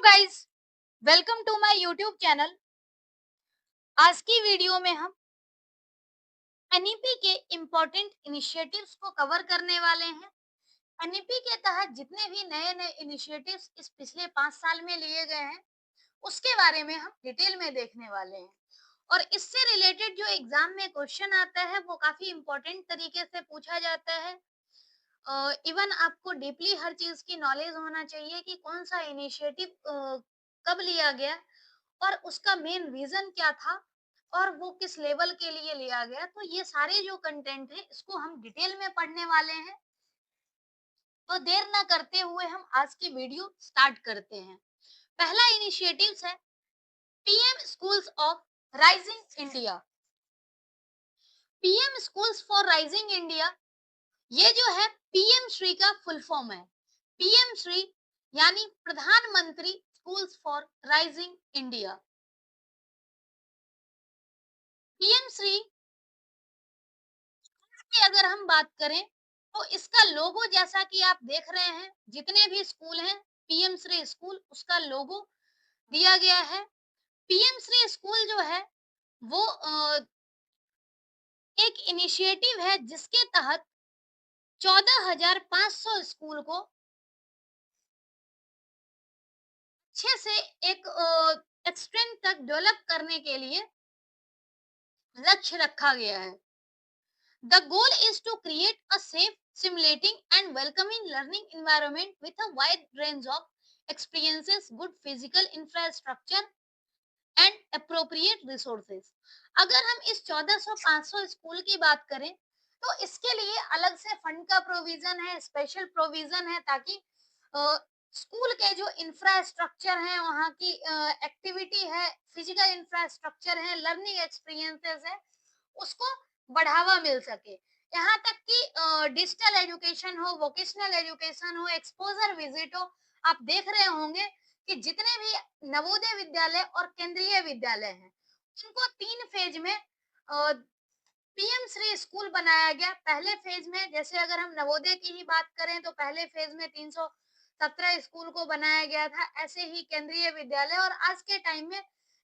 Guys, welcome to my YouTube channel. आज की video में हम एनईपी के इम्पोर्टेंट इनिशिएटिव्स को कवर करने वाले हैं। एनईपी के तहत जितने भी नए नए इनिशिएटिव्स इस पिछले 5 साल में लिए गए हैं उसके बारे में हम डिटेल में देखने वाले हैं। और इससे रिलेटेड जो एग्जाम में क्वेश्चन आता है वो काफी इम्पोर्टेंट तरीके से पूछा जाता है। इवन आपको डीपली हर चीज की नॉलेज होना चाहिए कि कौन सा इनिशिएटिव कब लिया गया और उसका मेन रीजन क्या था और वो किस लेवल के लिए लिया गया। तो ये सारे जो कंटेंट है इसको हम डिटेल में पढ़ने वाले हैं। तो देर ना करते हुए हम आज की वीडियो स्टार्ट करते हैं। पहला इनिशिएटिव है PM schools of rising India. PM schools for rising India, ये जो है पीएम श्री का फुल फॉर्म है। पीएम श्री यानी प्रधानमंत्री schools for rising India. PM Shri की अगर हम बात करें तो इसका लोगो जैसा कि आप देख रहे हैं, जितने भी स्कूल हैं पीएम श्री स्कूल उसका लोगो दिया गया है। पीएम श्री स्कूल जो है वो एक इनिशिएटिव है जिसके तहत 14,500 स्कूल को अच्छे से एक एक्सटेंड तक डेवलप करने के लिए लक्ष्य रखा गया है। The goal is to create a safe, stimulating, and welcoming learning environment with a wide range of experiences, good physical infrastructure, and appropriate resources. अगर हम इस 1400-500 स्कूल की बात करें तो इसके लिए अलग से फंड का प्रोविजन है, स्पेशल प्रोविजन है, ताकि स्कूल के जो इंफ्रास्ट्रक्चर है, वहाँ की एक्टिविटी है, फिजिकल इंफ्रास्ट्रक्चर है, लर्निंग एक्सपीरियंसेस है, उसको बढ़ावा मिल सके। यहाँ तक कि डिजिटल एजुकेशन हो, वोकेशनल एजुकेशन हो, एक्सपोजर विजिट हो। आप देख रहे होंगे कि जितने भी नवोदय विद्यालय और केंद्रीय विद्यालय हैं उनको 3 फेज में पीएम श्री स्कूल बनाया गया। पहले फेज में जैसे अगर हम नवोदय की ही बात करें तो पहले फेज में 317 स्कूल को बनाया गया था। ऐसे ही केंद्रीय विद्यालय और आज के टाइम में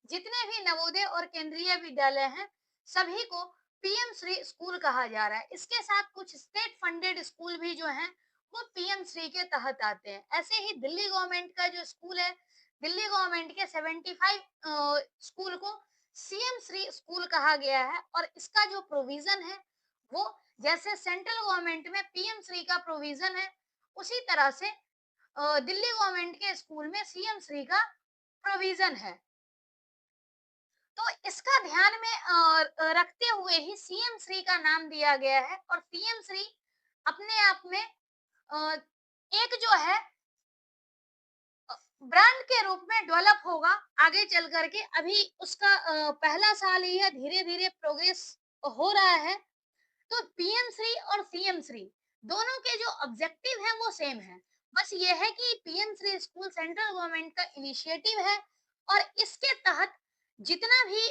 जितने भी नवोदय और केंद्रीय विद्यालय हैं सभी को पीएम श्री स्कूल कहा जा रहा है। इसके साथ कुछ स्टेट फंडेड स्कूल भी जो हैं वो पीएम श्री के तहत आते हैं। ऐसे ही दिल्ली गवर्नमेंट का जो स्कूल है, दिल्ली गवर्नमेंट के 75 स्कूल को सीएम श्री स्कूल कहा गया है। और इसका जो प्रोविजन है वो जैसे सेंट्रल गवर्नमेंट में पीएम श्री का प्रोविजन है उसी तरह से दिल्ली गवर्नमेंट के स्कूल में सीएम श्री का प्रोविजन है। तो इसका ध्यान में रखते हुए ही सीएम श्री का नाम दिया गया है। और पीएम श्री अपने आप में एक जो है ब्रांड के रूप में डेवलप होगा आगे चल करके। अभी उसका पहला साल ही है, धीरे धीरे प्रोग्रेस हो रहा है। तो पीएम श्री और सीएम श्री दोनों के जो ऑब्जेक्टिव है वो सेम है। बस ये है कि PM Shri school central government का इनिशिएटिव है और इसके तहत जितना भी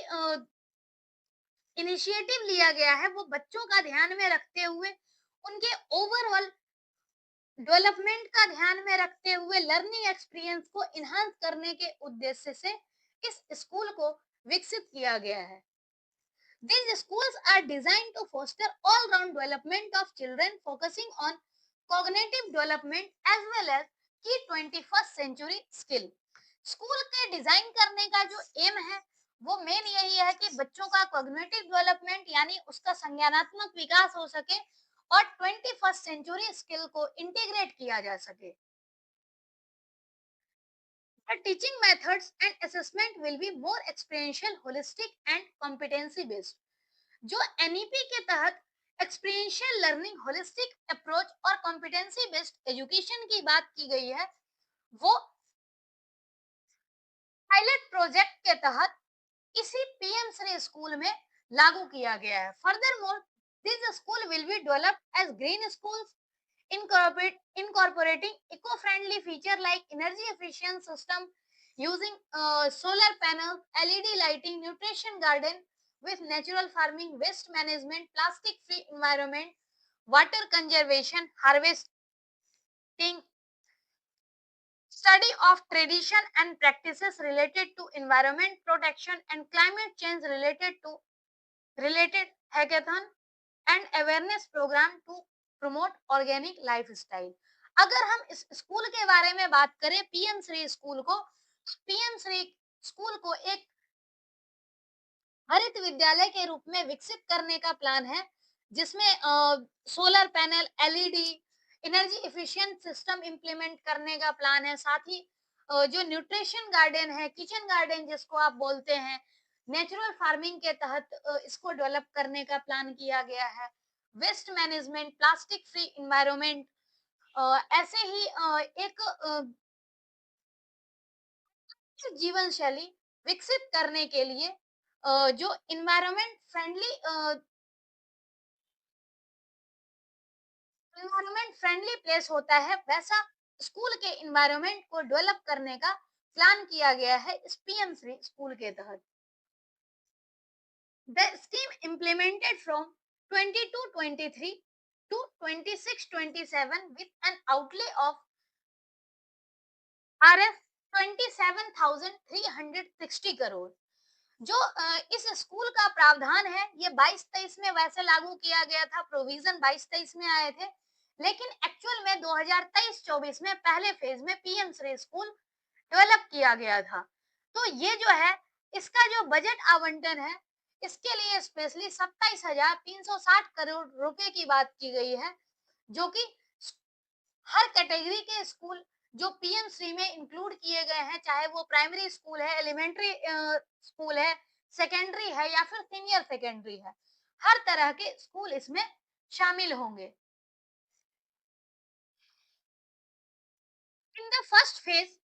इनिशिएटिव लिया गया है वो बच्चों का ध्यान में रखते हुए, उनके ओवरऑल डेवलपमेंट का ध्यान में रखते हुए, लर्निंग एक्सपीरियंस को इनहांस करने के उद्देश्य से इस स्कूल को विकसित किया गया है। These schools are designed to foster all-round development of children, focusing on cognitive development as well as key 21st century skill. School के डिजाइन करने का जो एम है वो मेन यही है कि बच्चों का कॉग्निटिव डेवलपमेंट यानी उसका संज्ञानात्मक विकास हो सके और 21st सेंचुरी स्किल को इंटीग्रेट किया जा सके। The teaching methods and assessment will be more experiential, holistic and competency based. जो एनईपी के तहत एक्सपीरियंशियल लर्निंग, होलिस्टिक अप्रोच और कॉम्पिटेंसी बेस्ड एजुकेशन की बात की गई है वो पायलट प्रोजेक्ट के तहत इसी पीएम श्री स्कूल में लागू किया गया है। Furthermore, this school will be developed as green schools incorporating eco-friendly feature like energy efficient system using solar panels, LED lighting, nutrition garden with natural farming, waste management, plastic free environment, water conservation, harvesting, study of tradition and practices related to environment protection and climate change related hackathon and awareness program to promote organic lifestyle. अगर हम इस school के बारे में बात करें, PM Shri school को, PM Shri school को एक हरित विद्यालय के रूप में विकसित करने का प्लान है, जिसमें solar panel, LED, energy efficient system implement करने का प्लान है। साथ ही जो न्यूट्रिशन गार्डन है, किचन गार्डन जिसको आप बोलते हैं, नेचुरल फार्मिंग के तहत इसको डेवलप करने का प्लान किया गया है। Waste management, plastic free environment, ऐसे ही एक जीवन शैली विकसित करने के लिए जो इन्वायरमेंट फ्रेंडली प्लेस होता है, वैसा स्कूल के इन्वायरमेंट को डेवलप करने का प्लान किया गया है इस पीएम श्री स्कूल के तहत। The scheme implemented from 22-23 to 26-27 with an outlay of RF 27,360 crore. जो इस स्कूल का प्रावधान है, ये 22-23 में वैसे लागू किया गया था, प्रोविजन 22-23 में आए थे, लेकिन एक्चुअल में 2023-24 में पहले फेज में पीएम श्री स्कूल डेवलप किया गया था। तो ये जो है, इसका जो बजट आवंटन है, इसके लिए स्पेशली 27,360 करोड़ रुपए की बात की गई है, जो कि हर कैटेगरी के स्कूल जो पीएम श्री में इंक्लूड किए गए हैं, चाहे वो प्राइमरी स्कूल है, एलिमेंट्री स्कूल है, सेकेंडरी है या फिर सीनियर सेकेंडरी है, हर तरह के स्कूल इसमें शामिल होंगे। In the first phase,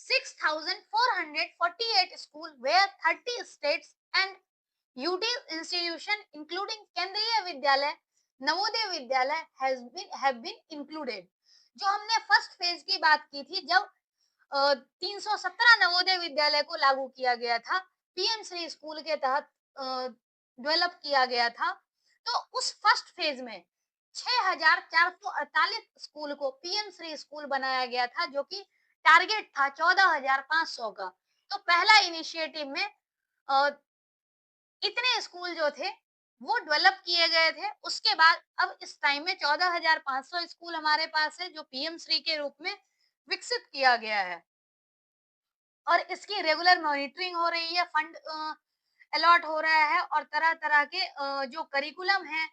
6,448 schools where 30 states and UT institution including केंद्रीय विद्यालय, Navodaya Vidyalaya have been included। जो हमने फर्स्ट फेज की बात की थी, जब 317 नवोदय विद्यालय को लागू किया गया था, पीएम श्री स्कूल के तहत डेवलप किया गया था, तो उस फर्स्ट फेज में 6,448 स्कूल को पीएम श्री स्कूल बनाया गया था, जो कि टारगेट था 14,500 का। तो पहला इनिशिएटिव में इतने स्कूल जो थे वो डेवलप किए गए थे। उसके बाद अब इस टाइम में 14,500 स्कूल हमारे पास है, जो पीएम श्री के रूप में विकसित किया गया है, और इसकी रेगुलर मॉनिटरिंग हो रही है, फंड अलॉट हो रहा है, और तरह तरह के जो करिकुलम है,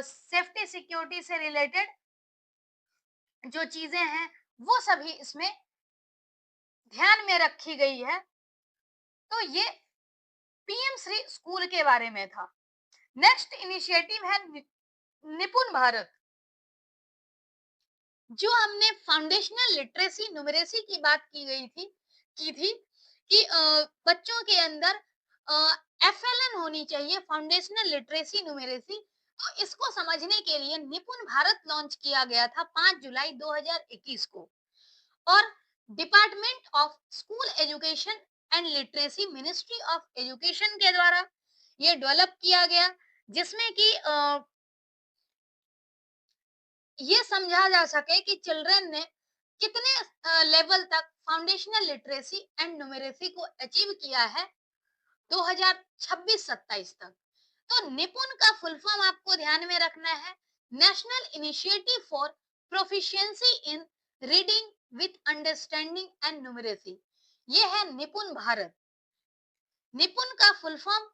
सेफ्टी सिक्योरिटी से रिलेटेड जो चीजें हैं, वो सभी इसमें ध्यान में रखी गई है। तो ये पीएम श्री स्कूल के बारे में था। नेक्स्ट इनिशिएटिव है निपुण भारत। जो हमने फाउंडेशनल लिटरेसी न्यूमरेसी की बात की थी कि बच्चों के अंदर एफएलएन होनी चाहिए, फाउंडेशनल लिटरेसी न्यूमरेसी। तो इसको समझने के लिए निपुण भारत लॉन्च किया गया था 5 जुलाई 2021 को, और department of school education and literacy, ministry of education के द्वारा ये डेवलप किया गया, जिसमें कि ये समझा जा सके कि चिल्ड्रन ने कितने लेवल तक फाउंडेशनल लिटरेसी एंड न्यूमरेसी को अचीव किया है 2026-27 तक। तो निपुण का फुल फॉर्म आपको ध्यान में रखना है, national initiative for proficiency in reading with understanding and numeracy. ये है निपुण भारत। निपुण का फुल फॉर्म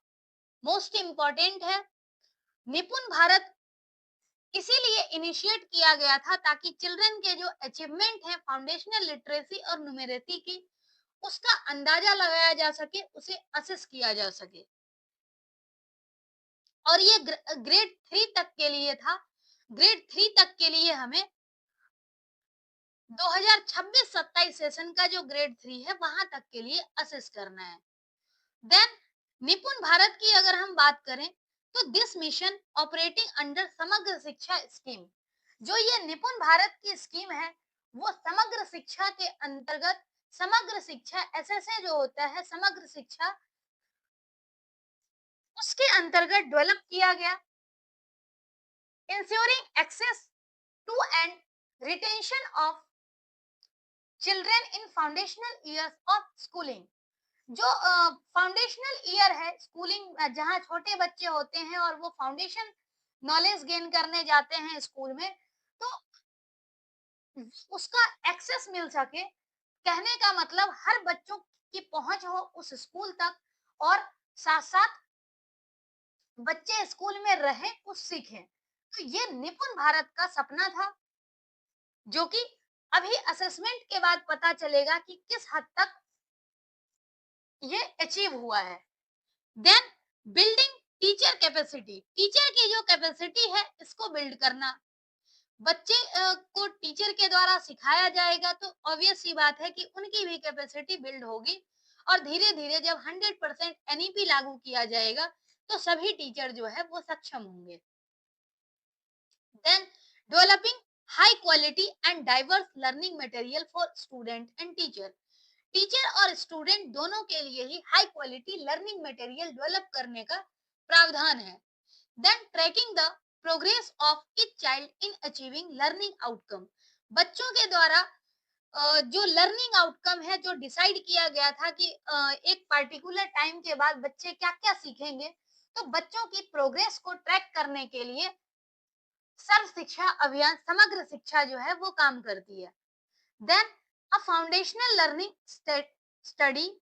मोस्ट इंपॉर्टेंट है। निपुण भारत इसीलिए इनिशिएट किया गया था ताकि चिल्ड्रन के जो अचीवमेंट है फाउंडेशनल लिटरेसी और न्यूमरेसी की, उसका अंदाजा लगाया जा सके, उसे असेस किया जा सके। और ये ग्रेड 3 तक के लिए था। ग्रेड 3 तक के लिए हमें 2026-27 सेशन का जो ग्रेड 3 है वहां तक के लिए असेस करना है। देन निपुण भारत की अगर हम बात करें, तो दिस मिशन ऑपरेटिंग अंडर समग्र शिक्षा स्कीम। जो ये निपुण भारत की स्कीम है, वो समग्र शिक्षा के अंतर्गत, समग्र शिक्षा एसएसए जो होता है, समग्र शिक्षा, उसके अंतर्गत डेवलप किया गया। Ensuring access to and retention of children in foundational years of schooling. जो फाउंडेशनल ईयर है स्कूलिंग, जहाँ छोटे बच्चे होते हैं और वो फाउंडेशन नॉलेज गेन करने जाते हैं स्कूल में, तो उसका एक्सेस मिल सके। कहने का मतलब हर बच्चों की पहुंच हो उस स्कूल तक, और साथ साथ बच्चे स्कूल में रहें, कुछ सीखें। तो ये निपुण भारत का सपना था, जो कि अभी असेसमेंट के बाद पता चलेगा कि किस हद तक ये अचीव हुआ है। Then building teacher capacity, teacher की जो कैपेसिटी है इसको बिल्ड करना। बच्चे को टीचर के द्वारा सिखाया जाएगा तो ऑब्वियस सी बात है कि उनकी भी कैपेसिटी बिल्ड होगी, और धीरे धीरे जब 100% एनईपी लागू किया जाएगा तो सभी टीचर जो है वो सक्षम होंगे। Then developing high quality and diverse learning material for student and teacher, teacher और स्टूडेंट दोनों के लिए ही high quality learning material develop करने का प्रावधान है। Then tracking the progress of each child in achieving learning outcome, बच्चों के द्वारा जो लर्निंग आउटकम है, जो डिसाइड किया गया था कि एक पार्टिकुलर टाइम के बाद बच्चे क्या क्या सीखेंगे, तो बच्चों की प्रोग्रेस को ट्रैक करने के लिए सर्व शिक्षा अभियान, समग्र शिक्षा जो है वो काम करती है। Then a foundational learning study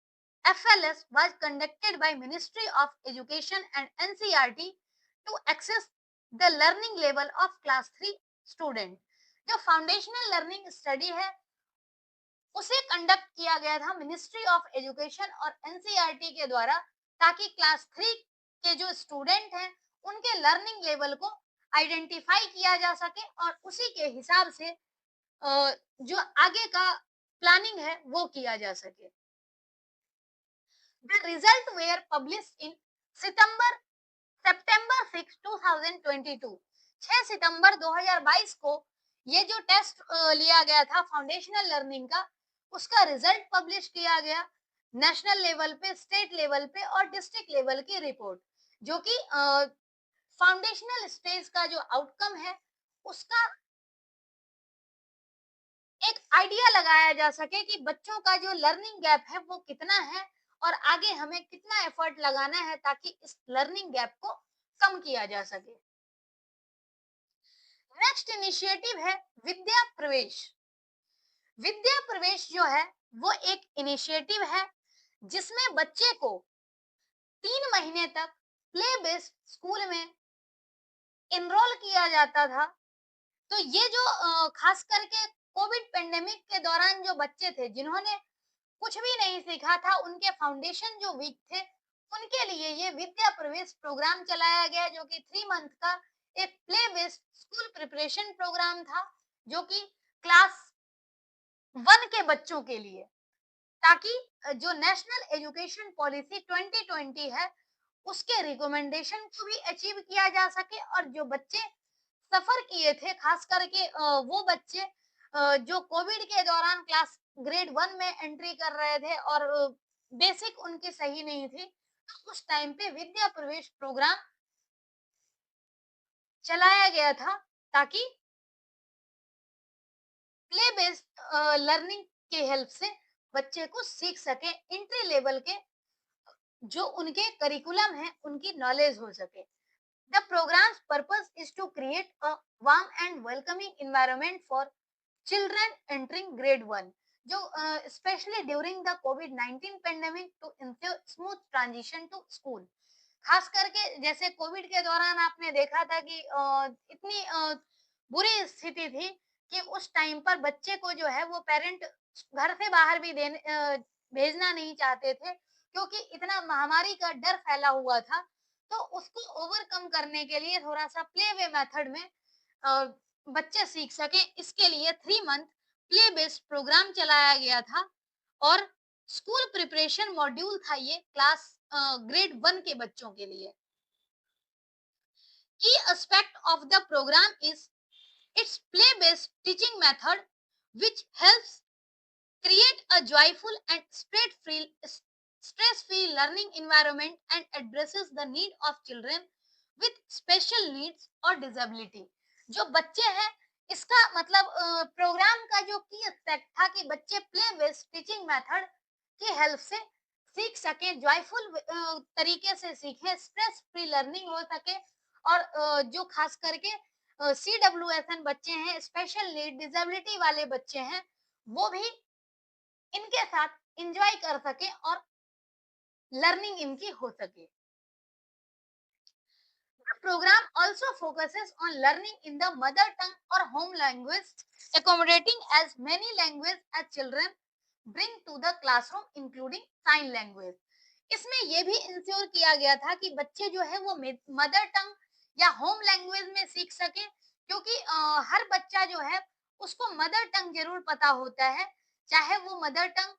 FLS was conducted by Ministry of Education and NCERT to access the learning level of class 3 student। जो फाउंडेशनल लर्निंग स्टडी है उसे कंडक्ट किया गया था मिनिस्ट्री ऑफ एजुकेशन और एनसीईआरटी के द्वारा, ताकि क्लास 3 के जो स्टूडेंट हैं उनके लर्निंग लेवल को आइडेंटिफाई किया जा सके और उसी के हिसाब से जो आगे का प्लानिंग है वो किया जा सके। The result were published in September September 6, 2022। 6 सितंबर 2022 को ये जो टेस्ट लिया गया था फाउंडेशनल लर्निंग का, उसका रिजल्ट पब्लिश किया गया। नेशनल लेवल पे, स्टेट लेवल पे और डिस्ट्रिक्ट लेवल की रिपोर्ट, जो कि फाउंडेशनल स्टेज का जो आउटकम है उसका एक आइडिया लगाया जा सके कि बच्चों का जो लर्निंग गैप है वो कितना है, और आगे हमें कितना एफर्ट लगाना है ताकि इस लर्निंग गैप को कम किया जा सके। नेक्स्ट इनिशिएटिव है विद्या प्रवेश। विद्या प्रवेश जो है वो एक इनिशिएटिव है जिसमें बच्चे को 3 महीने तक प्ले बेस्ड स्कूल में एनरोल किया जाता था। तो ये जो खास करके कोविड पेंडेमिक के दौरान जो बच्चे थे जिन्होंने कुछ भी नहीं सीखा था, उनके फाउंडेशन जो वीक थे, उनके लिए ये विद्या प्रवेश प्रोग्राम चलाया गया, जो कि 3 मंथ का एक play based school preparation programme था, जो कि क्लास 1 के बच्चों के लिए, ताकि जो नेशनल एजुकेशन पॉलिसी 2020 है उसके रिकमेंडेशन को भी अचीव किया जा सके, और जो बच्चे सफर किए थे, खास करके वो बच्चे जो कोविड के दौरान क्लास ग्रेड 1 में एंट्री कर रहे थे और बेसिक उनकी सही नहीं थी, तो उस टाइम पे विद्या प्रवेश प्रोग्राम चलाया गया था, ताकि प्ले बेस्ड लर्निंग के हेल्प से बच्चे को सीख सके, इंट्री लेवल के जो उनके करिकुलम है उनकी नॉलेज हो सके। The program's purpose is to create a warm and welcoming environment for children entering grade 1, जो especially during the COVID-19 pandemic to ensure smooth transition to school। खास करके जैसे कोविड के दौरान आपने देखा था कि इतनी बुरी स्थिति थी कि उस टाइम पर बच्चे को जो है वो पेरेंट घर से बाहर भी भेजना नहीं चाहते थे, क्योंकि इतना महामारी का डर फैला हुआ था। तो उसको ओवरकम करने के लिए थोड़ा सा प्ले वे मेथड में अ, बच्चे सीख सके, इसके लिए 3 मंथ प्ले बेस्ड प्रोग्राम चलाया गया था, और स्कूल प्रिपरेशन मॉड्यूल था ये क्लास ग्रेड 1 के बच्चों के लिए। Key aspect of the programme is its play-based teaching method, which helps create a joyful and stress-free learning environment and addresses the need of children with special needs or disability। जो बच्चे हैं इसका मतलब programme का जो की aspect था कि बच्चे प्ले बेस्ड टीचिंग मेथड की हेल्प से सीख सकें, जॉयफुल तरीके से सीखें, स्ट्रेस फ्री लर्निंग हो सके, और जो खास करके CWSN बच्चे हैं, स्पेशल नीड डिसेबिलिटी वाले बच्चे हैं, वो भी इनके साथ एंजॉय कर सके और लर्निंग इनकी हो सके। The program also focuses on learning in the mother tongue or home language, accommodating as many languages as children bring to the classroom, including sign language. इसमें ये भी इंश्योर किया गया था कि बच्चे जो है वो मदर टंग या होम लैंग्वेज में सीख सके, क्योंकि हर बच्चा जो है उसको मदर टंग जरूर पता होता है, चाहे वो मदर टंग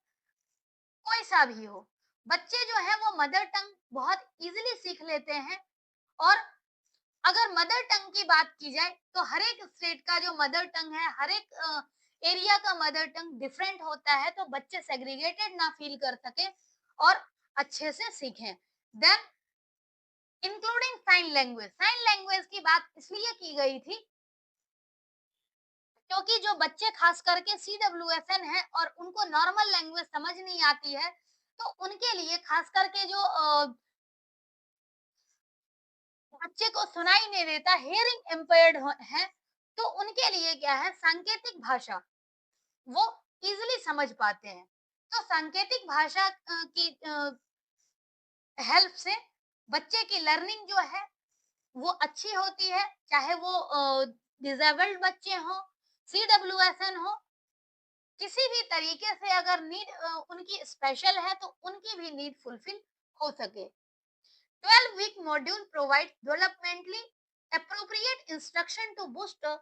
कोई सा भी हो। बच्चे जो है वो मदर टंग बहुत इजीली सीख लेते हैं, और अगर मदर टंग की बात की जाए तो हर एक स्टेट का जो मदर टंग है, हर एक एरिया का मदर टंग डिफरेंट होता है, तो बच्चे सेग्रीगेटेड ना फील कर सके और अच्छे से सीखें। देन इंक्लूडिंग साइन लैंग्वेज की बात इसलिए की गई थी क्योंकि जो बच्चे खास करके CWSN है और उनको नॉर्मल लैंग्वेज समझ नहीं आती है, तो उनके लिए खास करके जो बच्चे को सुनाई नहीं देता, हियरिंग इम्पेयर्ड है, तो उनके लिए क्या है, सांकेतिक भाषा वो इजीली समझ पाते हैं। तो सांकेतिक भाषा की हेल्प से बच्चे की लर्निंग जो है वो अच्छी होती है, चाहे वो डिसेबल्ड बच्चे हों, CWSN हो, किसी भी तरीके से अगर नीड उनकी स्पेशल है तो उनकी भी नीड फुलफिल हो सके। 12-week module provides developmentally appropriate instruction to boost a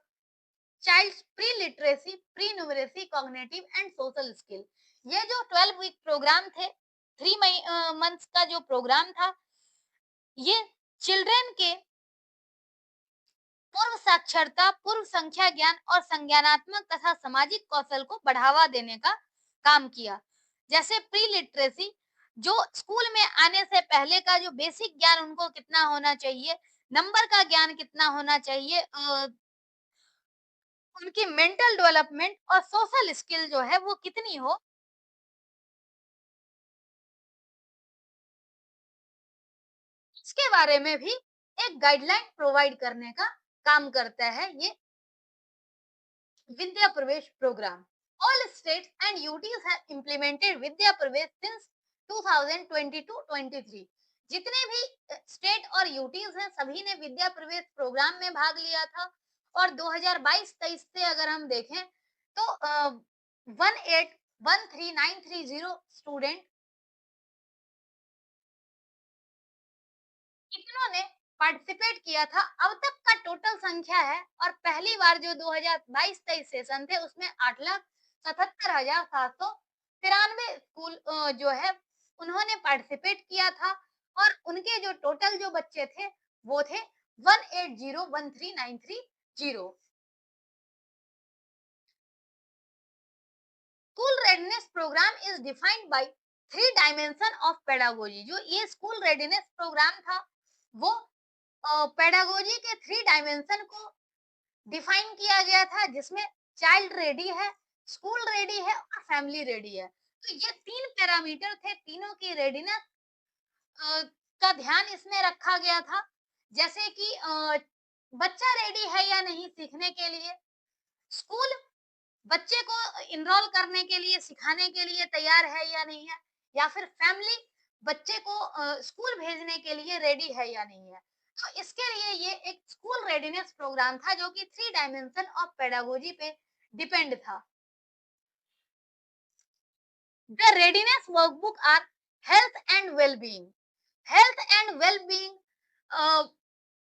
child's pre-literacy, pre-numeracy, cognitive and social skill। ये जो 12 वीक प्रोग्राम थे, 3 मंथ्स का जो प्रोग्राम था, ये चिल्ड्रन के पूर्व साक्षरता, पूर्व संख्या ज्ञान और संज्ञानात्मक तथा सामाजिक कौशल को बढ़ावा देने का काम किया। जैसे प्री लिटरेसी, जो स्कूल में आने से पहले का जो बेसिक ज्ञान उनको कितना होना चाहिए, नंबर का ज्ञान कितना होना चाहिए, उनकी मेंटल डेवलपमेंट और सोशल स्किल जो है वो कितनी हो, इसके बारे में भी एक गाइडलाइन प्रोवाइड करने का काम करता है ये विद्या प्रवेश programme. All states and UTs have implemented Vidya Pravesh since 2022-23। जितने भी स्टेट और यूटीज हैं सभी ने विद्या प्रवेश प्रोग्राम में भाग लिया था, और 2022-23 से अगर हम देखें तो 1813930 स्टूडेंट इन्होंने पार्टिसिपेट किया था। अब तक का टोटल संख्या है, और पहली बार जो 2022-23 सेशन थे उसमें 8,77,793 स्कूल जो है उन्होंने पार्टिसिपेट किया था, और उनके जो टोटल जो बच्चे थे वो थे 1801393 school readiness programme is defined by 3 dimension of pedagogy. जो ये स्कूल रेडीनेस प्रोग्राम था वो पेडागोजी के 3 डायमेंशन को डिफाइन किया गया था, जिसमें चाइल्ड रेडी है, स्कूल रेडी है और फैमिली रेडी है। तो ये 3 पैरामीटर थे, तीनों की रेडीनेस का ध्यान इसमें रखा गया था। जैसे कि बच्चा रेडी है या नहीं सीखने के लिए, स्कूल बच्चे को इनरोल करने के लिए, सिखाने के लिए तैयार है या नहीं है, या फिर फैमिली बच्चे को स्कूल भेजने के लिए रेडी है या नहीं है। तो इसके लिए ये एक स्कूल रेडीनेस प्रोग्राम था जो कि 3 डायमेंशन ऑफ पेडागोजी पे डिपेंड था। The readiness workbook are health and wellbeing. Health and wellbeing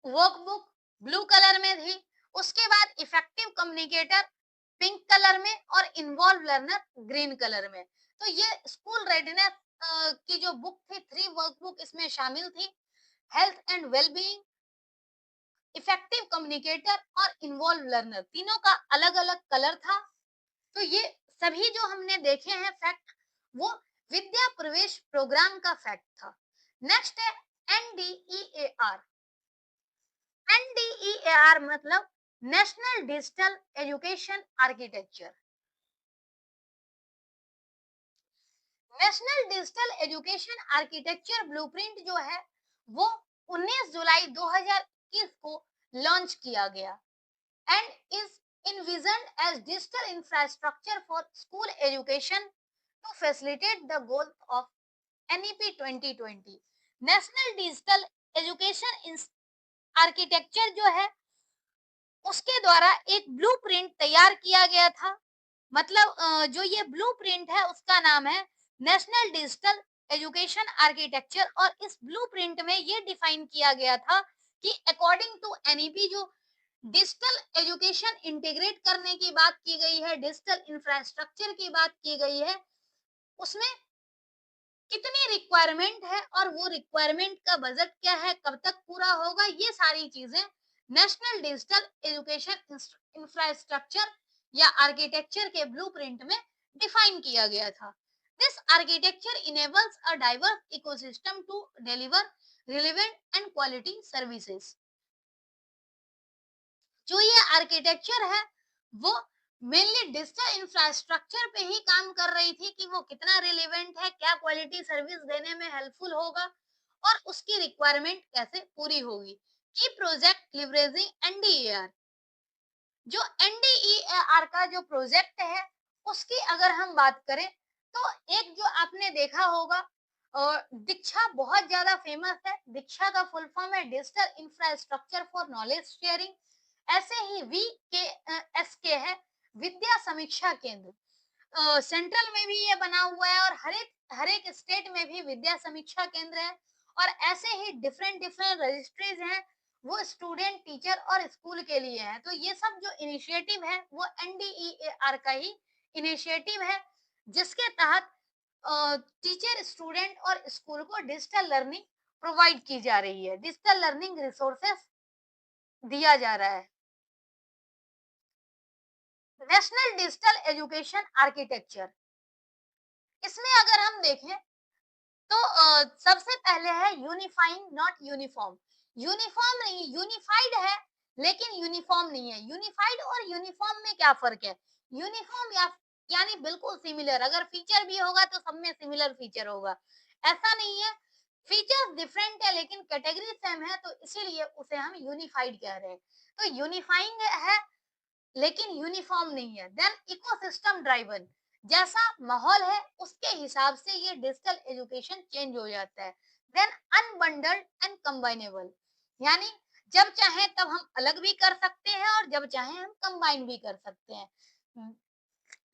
workbook blue colour में थी, उसके बाद इफेक्टिव कम्युनिकेटर पिंक कलर में और इन्वॉल्व लर्नर ग्रीन कलर में। तो ये स्कूल रेडीनेस की जो बुक थी, 3 वर्कबुक इसमें शामिल थी। Health and wellbeing, effective communicator और इन्वॉल्व लर्नर, तीनों का अलग अलग कलर था। तो ये सभी जो हमने देखे हैं फैक्ट, वो विद्या प्रवेश प्रोग्राम का फैक्ट था। नेक्स्ट है NDEAR। NDEAR मतलब national digital education architecture. National digital education architecture blueprint जो है वो 19 जुलाई 2021 को लॉन्च किया गया and is envisioned as digital infrastructure for school education to facilitate the goal of NEP 2020। National digital education architecture जो है उसके द्वारा एक ब्लूप्रिंट तैयार किया गया था। मतलब जो ये ब्लूप्रिंट है उसका नाम है नेशनल डिजिटल एजुकेशन आर्किटेक्चर और इस ब्लूप्रिंट में ये डिफाइन किया गया था कि अकॉर्डिंग टू एनईपी जो डिजिटल एजुकेशन इंटीग्रेट करने की बात की गई है, डिजिटल इंफ्रास्ट्रक्चर की बात की गई है, उसमें कितनी रिक्वायरमेंट है और वो रिक्वायरमेंट का बजट क्या है, कब तक पूरा होगा, ये सारी चीजें नेशनल डिजिटल एजुकेशन इंफ्रास्ट्रक्चर या आर्किटेक्चर के ब्लूप्रिंट में डिफाइन किया गया था। This architecture enables a diverse ecosystem to deliver relevant and quality services. जो ये आर्किटेक्चर है वो मेनली डिजिटल इंफ्रास्ट्रक्चर पे ही काम कर रही थी कि वो कितना रिलेवेंट है, क्या क्वालिटी सर्विस देने में हेल्पफुल होगा और उसकी रिक्वायरमेंट कैसे पूरी होगी। की प्रोजेक्ट लिवरेजिंग एनडीएआर। जो एनडीईआर का जो प्रोजेक्ट है उसकी अगर हम बात करें तो एक जो आपने देखा होगा दीक्षा बहुत ज्यादा फेमस है। दीक्षा का फुल फॉर्म है digital infrastructure for knowledge sharing. ऐसे ही वी के एस के है विद्या समीक्षा केंद्र। सेंट्रल में भी ये बना हुआ है और हर एक स्टेट में भी विद्या समीक्षा केंद्र है और ऐसे ही डिफरेंट डिफरेंट रजिस्ट्रीज हैं वो स्टूडेंट टीचर और स्कूल के लिए है। तो ये सब जो इनिशिएटिव है वो एनडीईआर का ही इनिशिएटिव है जिसके तहत टीचर स्टूडेंट और स्कूल को डिजिटल लर्निंग प्रोवाइड की जा रही है, डिजिटल लर्निंग रिसोर्सेस दिया जा रहा है। नेशनल डिजिटल एजुकेशन आर्किटेक्चर, इसमें अगर हम देखें तो सबसे पहले है यूनिफाइंग नॉट यूनिफॉर्म। यूनिफॉर्म नहीं, यूनिफाइड है लेकिन यूनिफॉर्म नहीं है। यूनिफाइड और यूनिफॉर्म में क्या फर्क है? यूनिफॉर्म या यानी बिल्कुल सिमिलर, अगर फीचर भी होगा तो सब में सिमिलर फीचर होगा, ऐसा नहीं है। फीचर्स डिफरेंट है लेकिन कैटेगरी सेम है तो इसीलिए उसे हम यूनिफाइड कह रहे हैं। तो यूनिफाइंग है लेकिन यूनिफॉर्म नहीं है। देन इकोसिस्टम ड्राइवन, जैसा माहौल है उसके हिसाब से ये डिजिटल एजुकेशन चेंज हो जाता है। देन अनबंडल्ड एंड कंबाइनेबल, यानी जब चाहे तब हम अलग भी कर सकते हैं और जब चाहे हम कंबाइन भी कर सकते हैं।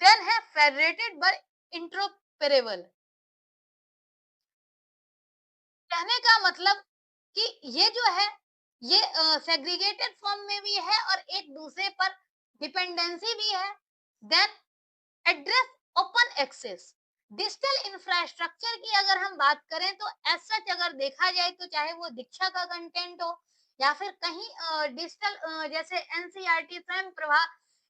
देन है फेडरेटेड बाय इंटरऑपरेबल, कहने का मतलब कि ये जो है ये सेग्रीगेटेड फॉर्म में भी है और एक दूसरे पर डिपेंडेंसी भी है। Then address open access, digital infrastructure की अगर हम बात करें तो एज सच अगर देखा जाए तो चाहे वो दीक्षा का कंटेंट हो या फिर कहीं डिजिटल जैसे एनसीईआरटी स्वयं प्रभा,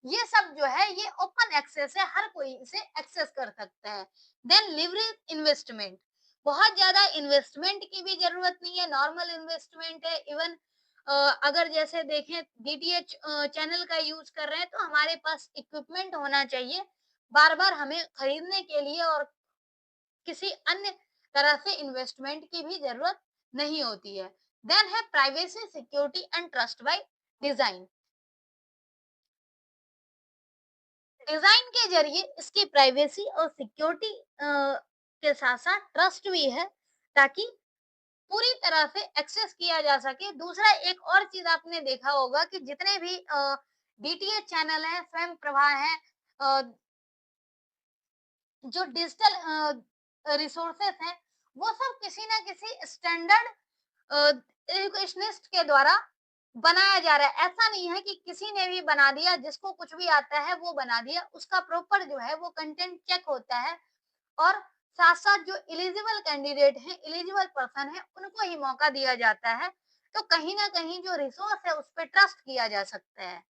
ये सब जो है ये ओपन एक्सेस है, हर कोई इसे एक्सेस कर सकता है। देन लिवरेज इन्वेस्टमेंट, बहुत ज्यादा इन्वेस्टमेंट की भी जरूरत नहीं है, नॉर्मल इन्वेस्टमेंट है। इवन अगर जैसे देखें डीटीएच चैनल का यूज कर रहे हैं तो हमारे पास इक्विपमेंट होना चाहिए बार-बार हमें खरीदने के लिए और किसी अन्य तरह से इन्वेस्टमेंट की भी जरूरत नहीं होती है। देन है privacy security and trust by design. Design के जरिए इसकी प्राइवेसी और सिक्योरिटी के साथ साथ ट्रस्ट भी है ताकि पूरी तरह से एक्सेस किया जा सके। दूसरा एक और चीज आपने देखा होगा कि जितने भी डीटीएच चैनल है स्वयं प्रभा है, जो डिजिटल रिसोर्सेस हैं वो सब किसी ना किसी स्टैंडर्ड एजुकेशनिस्ट के द्वारा बनाया जा रहा है। ऐसा नहीं है कि किसी ने भी बना दिया, जिसको कुछ भी आता है वो बना दिया। उसका प्रॉपर जो है वो कंटेंट चेक होता है और साथ साथ जो एलिजिबल कैंडिडेट हैं, एलिजिबल पर्सन है, उनको ही मौका दिया जाता है। तो कहीं ना कहीं जो रिसोर्स है उस पर ट्रस्ट किया जा सकता है।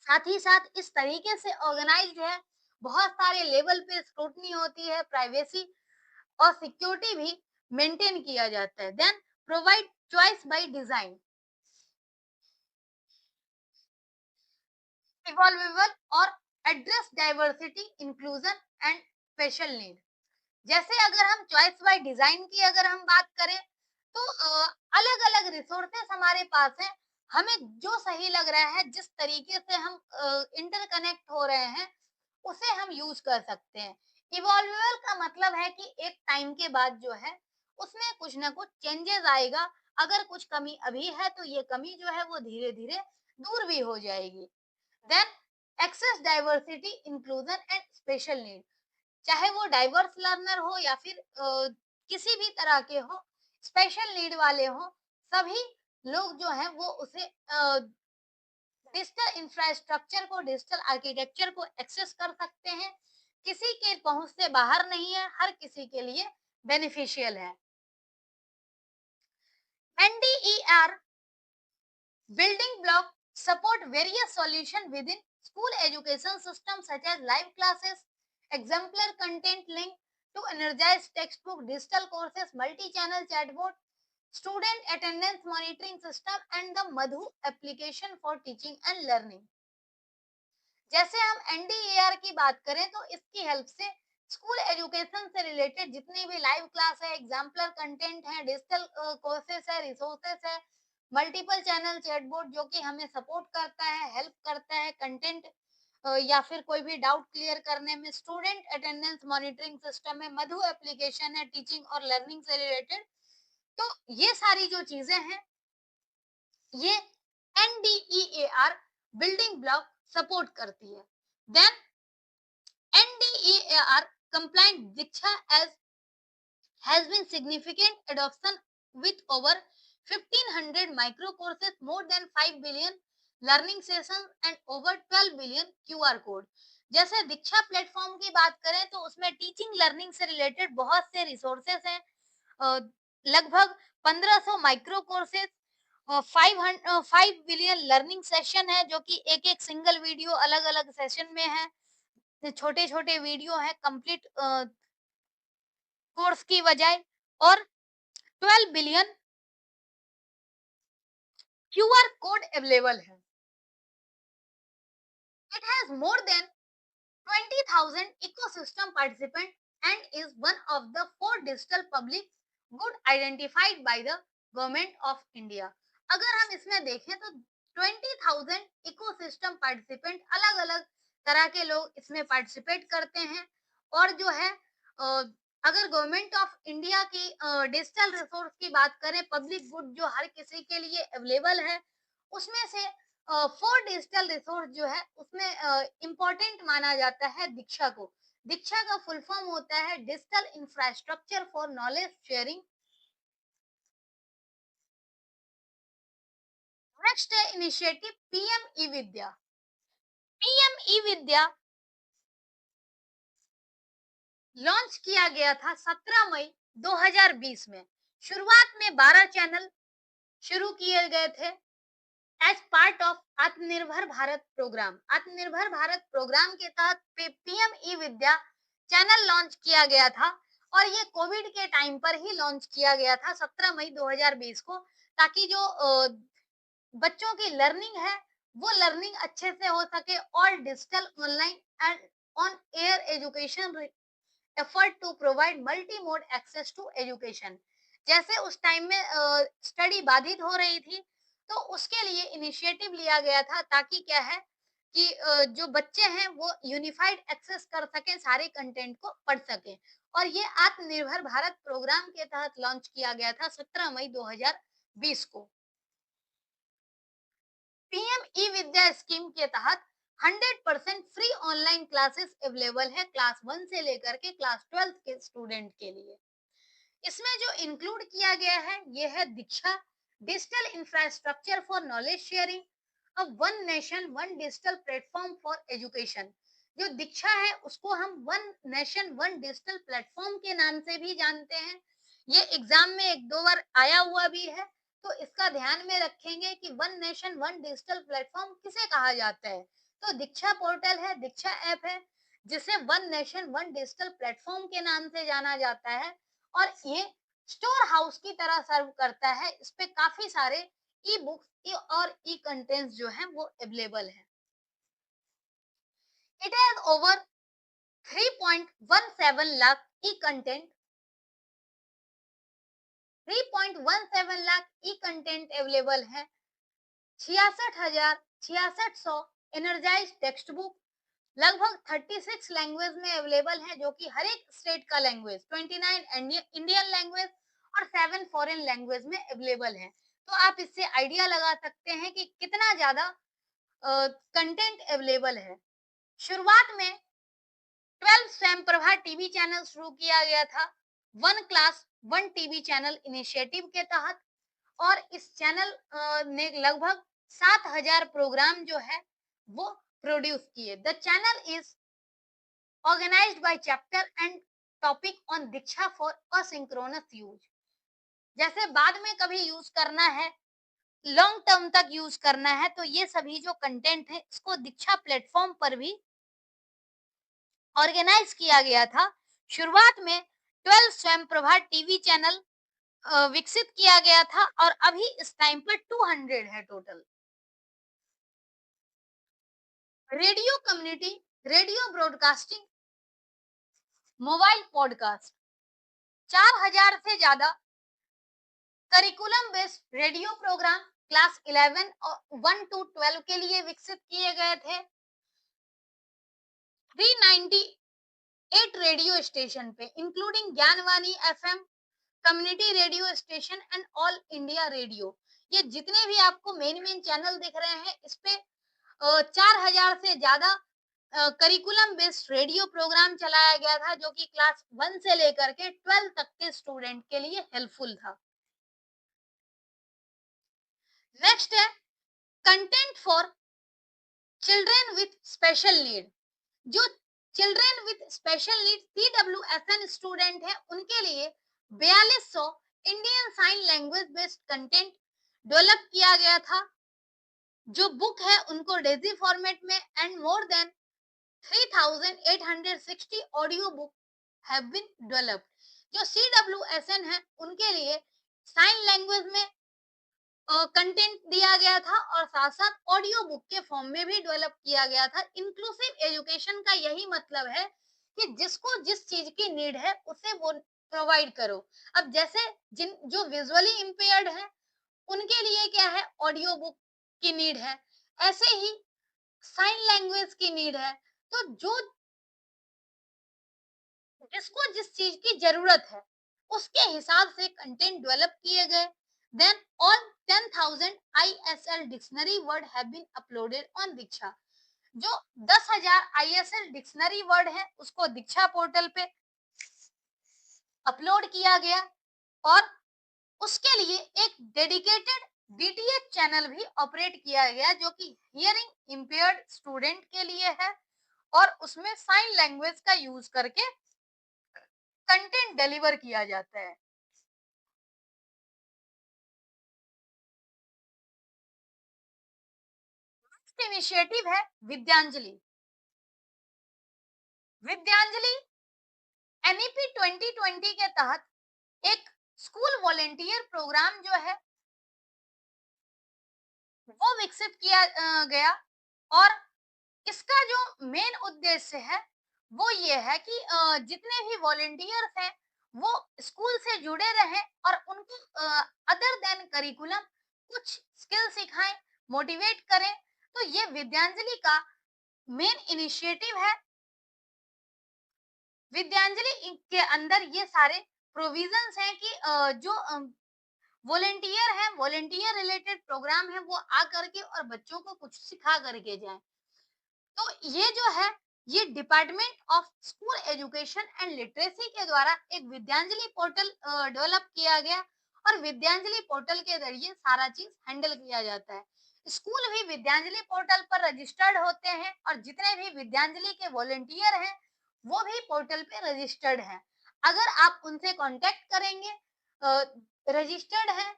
साथ ही साथ इस तरीके से ऑर्गेनाइज्ड है, बहुत सारे लेवल पे स्क्रूटनी होती है, प्राइवेसी और सिक्योरिटी भी मेंटेन किया जाता है। Then provide choice by design, evolvable और address diversity, inclusion and special need. जैसे अगर हम चॉइस बाय डिजाइन की अगर हम बात करें तो अलग अलग रिसोर्सेस हमारे पास हैं, हमें जो सही लग रहा है, जिस तरीके से हम इंटरकनेक्ट हो रहे हैं, उसे हम यूज कर सकते हैं। इवॉल्वेबल का मतलब है कि एक टाइम के बाद जो है उसमें कुछ ना कुछ चेंजेस आएगा। अगर कुछ कमी अभी है तो ये कमी जो है वो धीरे धीरे दूर भी हो जाएगी। Then access diversity, inclusion and special need. चाहे वो डाइवर्स लर्नर हो या फिर किसी भी तरह के हो, स्पेशल नीड वाले हो, सभी लोग जो हैं वो उसे डिजिटल इंफ्रास्ट्रक्चर को, डिजिटल आर्किटेक्चर को एक्सेस कर सकते हैं। किसी के पहुंच से बाहर नहीं है, हर किसी के लिए बेनिफिशियल है। एनडीईआर building block support various solutions within school education system such as live classes, exemplar content link to energize textbook, digital courses, multi-channel chatbot, student attendance monitoring system and the Madhu application for teaching and learning। जैसे हम एनडीएआर की बात करें तो इसकी help से school education से related जितनी भी लाइव क्लास है, एग्जाम्पलर कंटेंट है, डिजिटल कोर्सेस है, रिसोर्सेस है, मल्टीपल चैनल चैटबॉट जो कि हमें सपोर्ट करता है, हेल्प करता है कंटेंट या फिर कोई भी डाउट क्लियर करने में, स्टूडेंट अटेंडेंस मॉनिटरिंग सिस्टम है, मधु एप्लीकेशन है टीचिंग और लर्निंग से रिलेटेड। तो ये सारी जो चीजें हैं ये एनडीईआर बिल्डिंग ब्लॉक सपोर्ट करती है। Then NDEAR compliant Diksha as has been significant adoption with over 1500 micro courses, more than 5 billion learning sessions and over 12 billion QR code। जैसे दीक्षा प्लेटफॉर्म की बात करें तो उसमें टीचिंग लर्निंग से रिलेटेड बहुत से रिसोर्सेस हैं, लगभग 1500 micro courses, 5 billion learning session है जो कि एक एक सिंगल वीडियो अलग अलग सेशन में है, छोटे छोटे वीडियो है कंप्लीट कोर्स की बजाय, और 12 बिलियन क्यूआर कोड अवेलेबल है। It has more than 20,000 ecosystem participants and is one of the 4 digital public good identified by the government of India। अगर हम इसमें देखें तो 20,000 इकोसिस्टम पार्टिसिपेंट, अलग अलग तरह के लोग इसमें पार्टिसिपेट करते हैं, और जो है अगर गवर्नमेंट ऑफ इंडिया की डिजिटल रिसोर्स की बात करें, पब्लिक गुड जो हर किसी के लिए अवेलेबल है, उसमें से 4 डिजिटल रिसोर्स जो है उसमें इम्पोर्टेंट माना जाता है दीक्षा को। दीक्षा का फुल फॉर्म होता है digital infrastructure for knowledge sharing. Next है इनिशिएटिव पीएम ई विद्या। पीएम ई विद्या लॉन्च किया गया था 17 मई 2020 में। शुरुआत में 12 चैनल शुरू किए गए थे एज पार्ट ऑफ आत्मनिर्भर भारत प्रोग्राम। आत्मनिर्भर भारत प्रोग्राम के तहत पीएम ई विद्या चैनल लॉन्च किया गया था, और ये कोविड के टाइम पर ही लॉन्च किया गया था 17 मई 2020 को, ताकि जो बच्चों की लर्निंग है वो लर्निंग अच्छे से हो सके, और digital online and on air education effort to provide multi mode access to education. जैसे उस टाइम में स्टडी बाधित हो रही थी, तो उसके लिए इनिशिएटिव लिया गया था, ताकि क्या है कि जो बच्चे हैं वो यूनिफाइड एक्सेस कर सकें, सारे कंटेंट को पढ़ सकें, और ये आत्मनिर्भर भारत प्रोग्राम के तहत लॉन्च किया गया था 17 मई 2020 को। पीएम ई विद्या स्कीम के तहत 100% फ्री ऑनलाइन क्लासेस अवेलेबल है क्लास 1 से लेकर के क्लास 12 के स्टूडेंट के लिए। इसमें जो इंक्लूड किया गया है ये है Diksha digital infrastructure for knowledge sharing, a one nation one digital platform for education. जो दीक्षा है उसको हम one nation one digital platform के नाम से भी जानते हैं। ये एग्जाम में एक दो बार आया हुआ भी है, तो इसका ध्यान में रखेंगे कि one nation one digital platform किसे कहा जाता है। तो दीक्षा पोर्टल है, दीक्षा ऐप है, जिसे one nation one digital platform के नाम से जाना जाता है, और ये स्टोर हाउस की तरह सर्व करता है। इस पे काफी सारे ई बुक्स और ई कंटेंट्स जो हैं वो अवेलेबल है। It has over 3.17 lakh e-content 3.17 lakh E content available है। 66,600 एनर्जाइज टेक्स्ट बुक लगभग 36 लैंग्वेज में अवेलेबल है, जो कि हर एक स्टेट का लैंग्वेज, 29 इंडियन लैंग्वेज और 7 फॉरेन लैंग्वेज में अवेलेबल है। तो आप इससे आइडिया लगा सकते हैं कि कितना ज्यादा कंटेंट अवेलेबल है। शुरुआत में 12 स्वयं प्रभा टीवी चैनल शुरू किया गया था, one class one TV channel initiative के तहत, और इस चैनल ने लगभग 7,000 प्रोग्राम जो है वो प्रोड्यूस किए। The channel is organised by chapter and topic on Diksha for asynchronous use. जैसे बाद में कभी यूज करना है, लॉन्ग टर्म तक यूज करना है, तो ये सभी जो कंटेंट है इसको दीक्षा प्लेटफॉर्म पर भी ऑर्गेनाइज किया गया था। शुरुआत में 12 स्वयं प्रभा टीवी चैनल विकसित किया गया था और अभी इस टाइम पर 200 है total. Radio community, radio broadcasting, mobile podcast, 4,000 से ज्यादा curriculum based radio programme class 11 और 1 टू 12 के लिए विकसित किए गए थे। 398 रेडियो स्टेशन पे including Gyanvani FM, community radio station and All India Radio, ये जितने भी आपको मेन मेन चैनल दिख रहे हैं, इस पे 4,000 से ज्यादा करिकुलम बेस्ड रेडियो प्रोग्राम चलाया गया था, जो कि क्लास 1 से लेकर के 12 तक के स्टूडेंट के लिए हेल्पफुल था। नेक्स्ट है content for children with special need. जो children with special need CWSN student है, उनके लिए 4200 Indian sign language based content develop किया गया था। जो बुक है उनको डेजी फॉर्मेट में and more than 3,860 audio book have been developed. जो CWSN है उनके लिए साइन लैंग्वेज में कंटेंट दिया गया था और साथ साथ ऑडियो बुक के फॉर्म में भी डेवलप किया गया था। इंक्लूसिव एजुकेशन का यही मतलब है कि जिसको जिस चीज की नीड है उसे वो प्रोवाइड करो। अब जैसे जिन जो विजुअली इम्पेयर्ड है उनके लिए क्या है, ऑडियो बुक की नीड है, ऐसे ही साइन लैंग्वेज की नीड है। तो जो जिसको जिस चीज की जरूरत है उसके हिसाब से कंटेंट डेवलप किए गए। Then all 10,000 ISL dictionary word have been uploaded on Diksha. जो 10,000 ISL डिक्शनरी वर्ड है उसको दीक्षा पोर्टल पे अपलोड किया गया और उसके लिए एक डेडिकेटेड DTH चैनल भी ऑपरेट किया गया, जो कि हियरिंग इम्पेयर्ड स्टूडेंट के लिए है और उसमें साइन लैंग्वेज का यूज करके कंटेंट डिलीवर किया जाता है। नेक्स्ट इनिशिएटिव है विद्यांजलि। विद्यांजलि NEP 2020 के तहत एक स्कूल वॉलेंटियर प्रोग्राम जो है वो विकसित किया गया और इसका जो मेन उद्देश्य है वो ये है कि जितने भी वॉलेंटियर्स हैं वो स्कूल से जुड़े रहें और उनको अदर देन करिकुलम कुछ स्किल सिखाएं, मोटिवेट करें। तो ये विद्यांजलि का मेन इनिशिएटिव है। विद्यांजलि के अंदर ये सारे प्रोविजंस हैं कि जो वॉलेंटियर है, वॉलेंटियर रिलेटेड प्रोग्राम है, वो आ करके और बच्चों को कुछ सिखा करके जाए। तो ये जो है ये department of school education and literacy के द्वारा एक विद्यांजलि पोर्टल डेवलप किया गया और विद्यांजलि पोर्टल के जरिए सारा चीज हैंडल किया जाता है। स्कूल भी विद्यांजलि पोर्टल पर रजिस्टर्ड होते हैं और जितने भी विद्यांजलि के वॉलेंटियर हैं वो भी पोर्टल पे रजिस्टर्ड हैं। अगर आप उनसे कांटेक्ट करेंगे, रजिस्टर्ड है,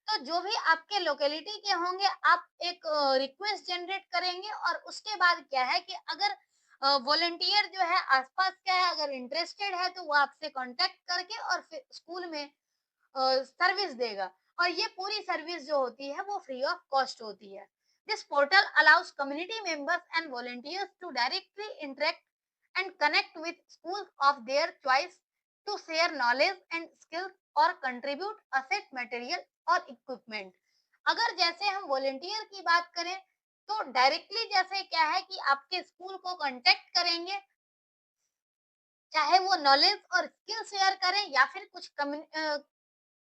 तो जो भी आपके लोकेलिटी के होंगे आप एक रिक्वेस्ट जनरेट करेंगे और उसके बाद क्या है कि अगर वॉलंटियर जो है आसपास का है, अगर इंटरेस्टेड है, तो वो आपसे कांटेक्ट करके और फिर स्कूल में सर्विस देगा और ये पूरी सर्विस जो होती है वो फ्री ऑफ कॉस्ट होती है। This portal allows community members and volunteers to directly interact and connect with schools of their choice to share knowledge and skills or contribute asset material और equipment. अगर जैसे हम वॉलेंटियर की बात करें तो डायरेक्टली जैसे क्या है कि आपके स्कूल को कांटेक्ट करेंगे, चाहे वो नॉलेज और स्किल शेयर करें या फिर कुछ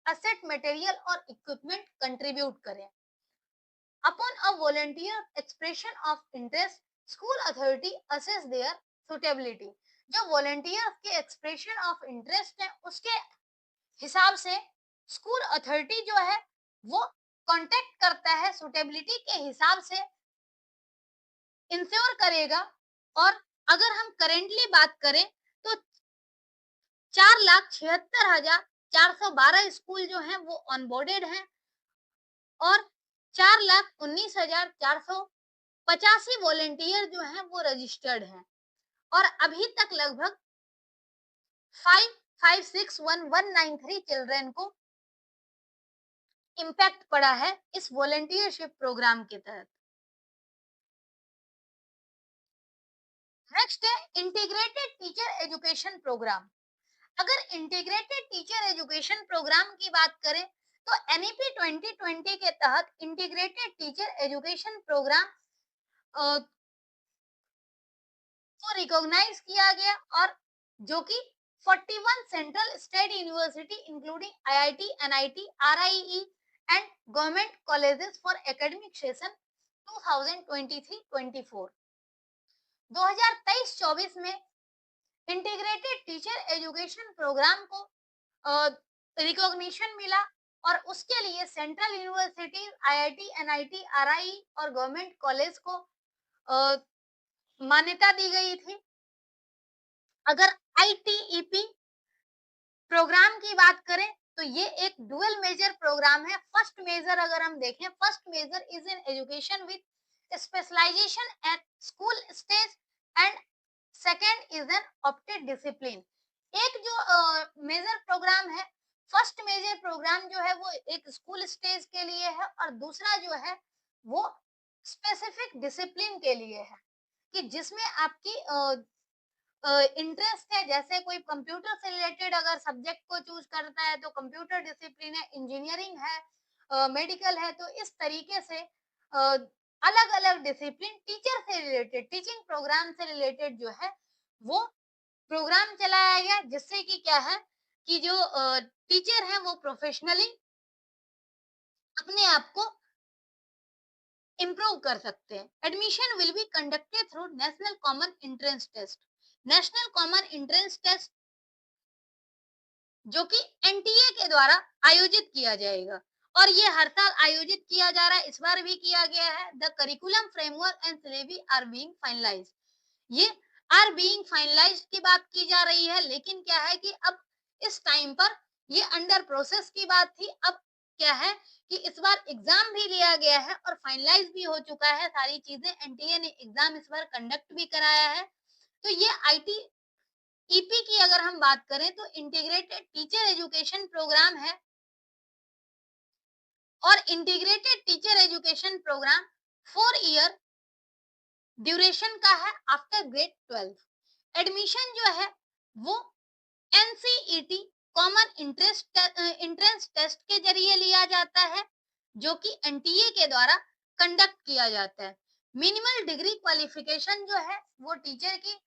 असेट मटेरियल और इक्विपमेंट कंट्रीब्यूट करें. Upon a volunteer expression of interest, school authority assess their suitability. जो volunteers के expression of interest है उसके हिसाब से स्कूल अथॉरिटी जो है वो कांटेक्ट करता है, सुटेबिलिटी के हिसाब से इंश्योर करेगा. और अगर हम करेंटली बात करें तो 4,76,412 स्कूल जो हैं वो ऑनबोर्डेड हैं और 4,19,485 वॉलेंटियर जो हैं वो रजिस्टर्ड हैं और अभी तक लगभग 5561193 चिल्ड्रन को इम्पैक्ट पड़ा है इस वॉलेंटियरशिप प्रोग्राम के तहत. नेक्स्ट है इंटीग्रेटेड टीचर एजुकेशन प्रोग्राम. अगर इंटीग्रेटेड टीचर एजुकेशन प्रोग्राम की बात करें तो एनईपी 2020 के तहत इंटीग्रेटेड टीचर एजुकेशन प्रोग्राम को रिकॉग्नाइज किया गया और जो कि 41 central state university including IIT, NIT, RIE and government colleges for academic session 2023-24 2023-24 में इंटीग्रेटेड टीचर एजुकेशन प्रोग्राम को रिकॉग्निशन मिला और उसके लिए central university, IIT, NIT, RI और गवर्नमेंट कॉलेज को मान्यता दी गई थी. अगर आईटीईपी प्रोग्राम की बात करें तो ये एक डुअल मेजर प्रोग्राम है. फर्स्ट मेजर अगर हम देखें, first major is in education with specialisation at school stage and second is an opted discipline. एक जो मेजर प्रोग्राम है, फर्स्ट मेजर प्रोग्राम जो है वो एक स्कूल स्टेज के लिए है और दूसरा जो है वो स्पेसिफिक डिसिप्लिन के लिए है कि जिसमें आपकी इंटरेस्ट है. जैसे कोई कंप्यूटर से रिलेटेड अगर सब्जेक्ट को चूज करता है तो कंप्यूटर डिसिप्लिन है, इंजीनियरिंग है, मेडिकल है. तो इस तरीके से अलग अलग डिसिप्लिन टीचर से रिलेटेड, टीचिंग प्रोग्राम से रिलेटेड जो है वो प्रोग्राम चलाया गया जिससे कि क्या है कि जो टीचर हैं वो प्रोफेशनली अपने आप को इम्प्रूव कर सकते हैं. Admission will be conducted through national common entrance test. National common entrance test जो कि एनटीए के द्वारा आयोजित किया जाएगा और ये हर साल आयोजित किया जा रहा है, इस बार भी किया गया है. The curriculum framework and syllabus are being finalised. ये आर बीइंग फाइनलाइज्ड की बात की जा रही है, लेकिन क्या है कि अब इस टाइम पर ये अंडर प्रोसेस की बात थी. अब क्या है कि इस बार एग्जाम भी लिया गया है और फाइनलाइज भी हो चुका है सारी चीजें. एनटीए ने एग्जाम इस बार कंडक्ट भी कराया है. तो ये आईटी ईपी की अगर हम बात करें तो इंटीग्रेटेड टीचर एजुकेशन प्रोग्राम है और integrated teacher education programme 4 year duration का है आफ्टर ग्रेड 12. एडमिशन जो है वो एनसीईटी कॉमन इंट्रेंस टेस्ट के जरिए लिया जाता है जो कि एनटीए के द्वारा कंडक्ट किया जाता है. मिनिमल डिग्री क्वालिफिकेशन जो है वो टीचर की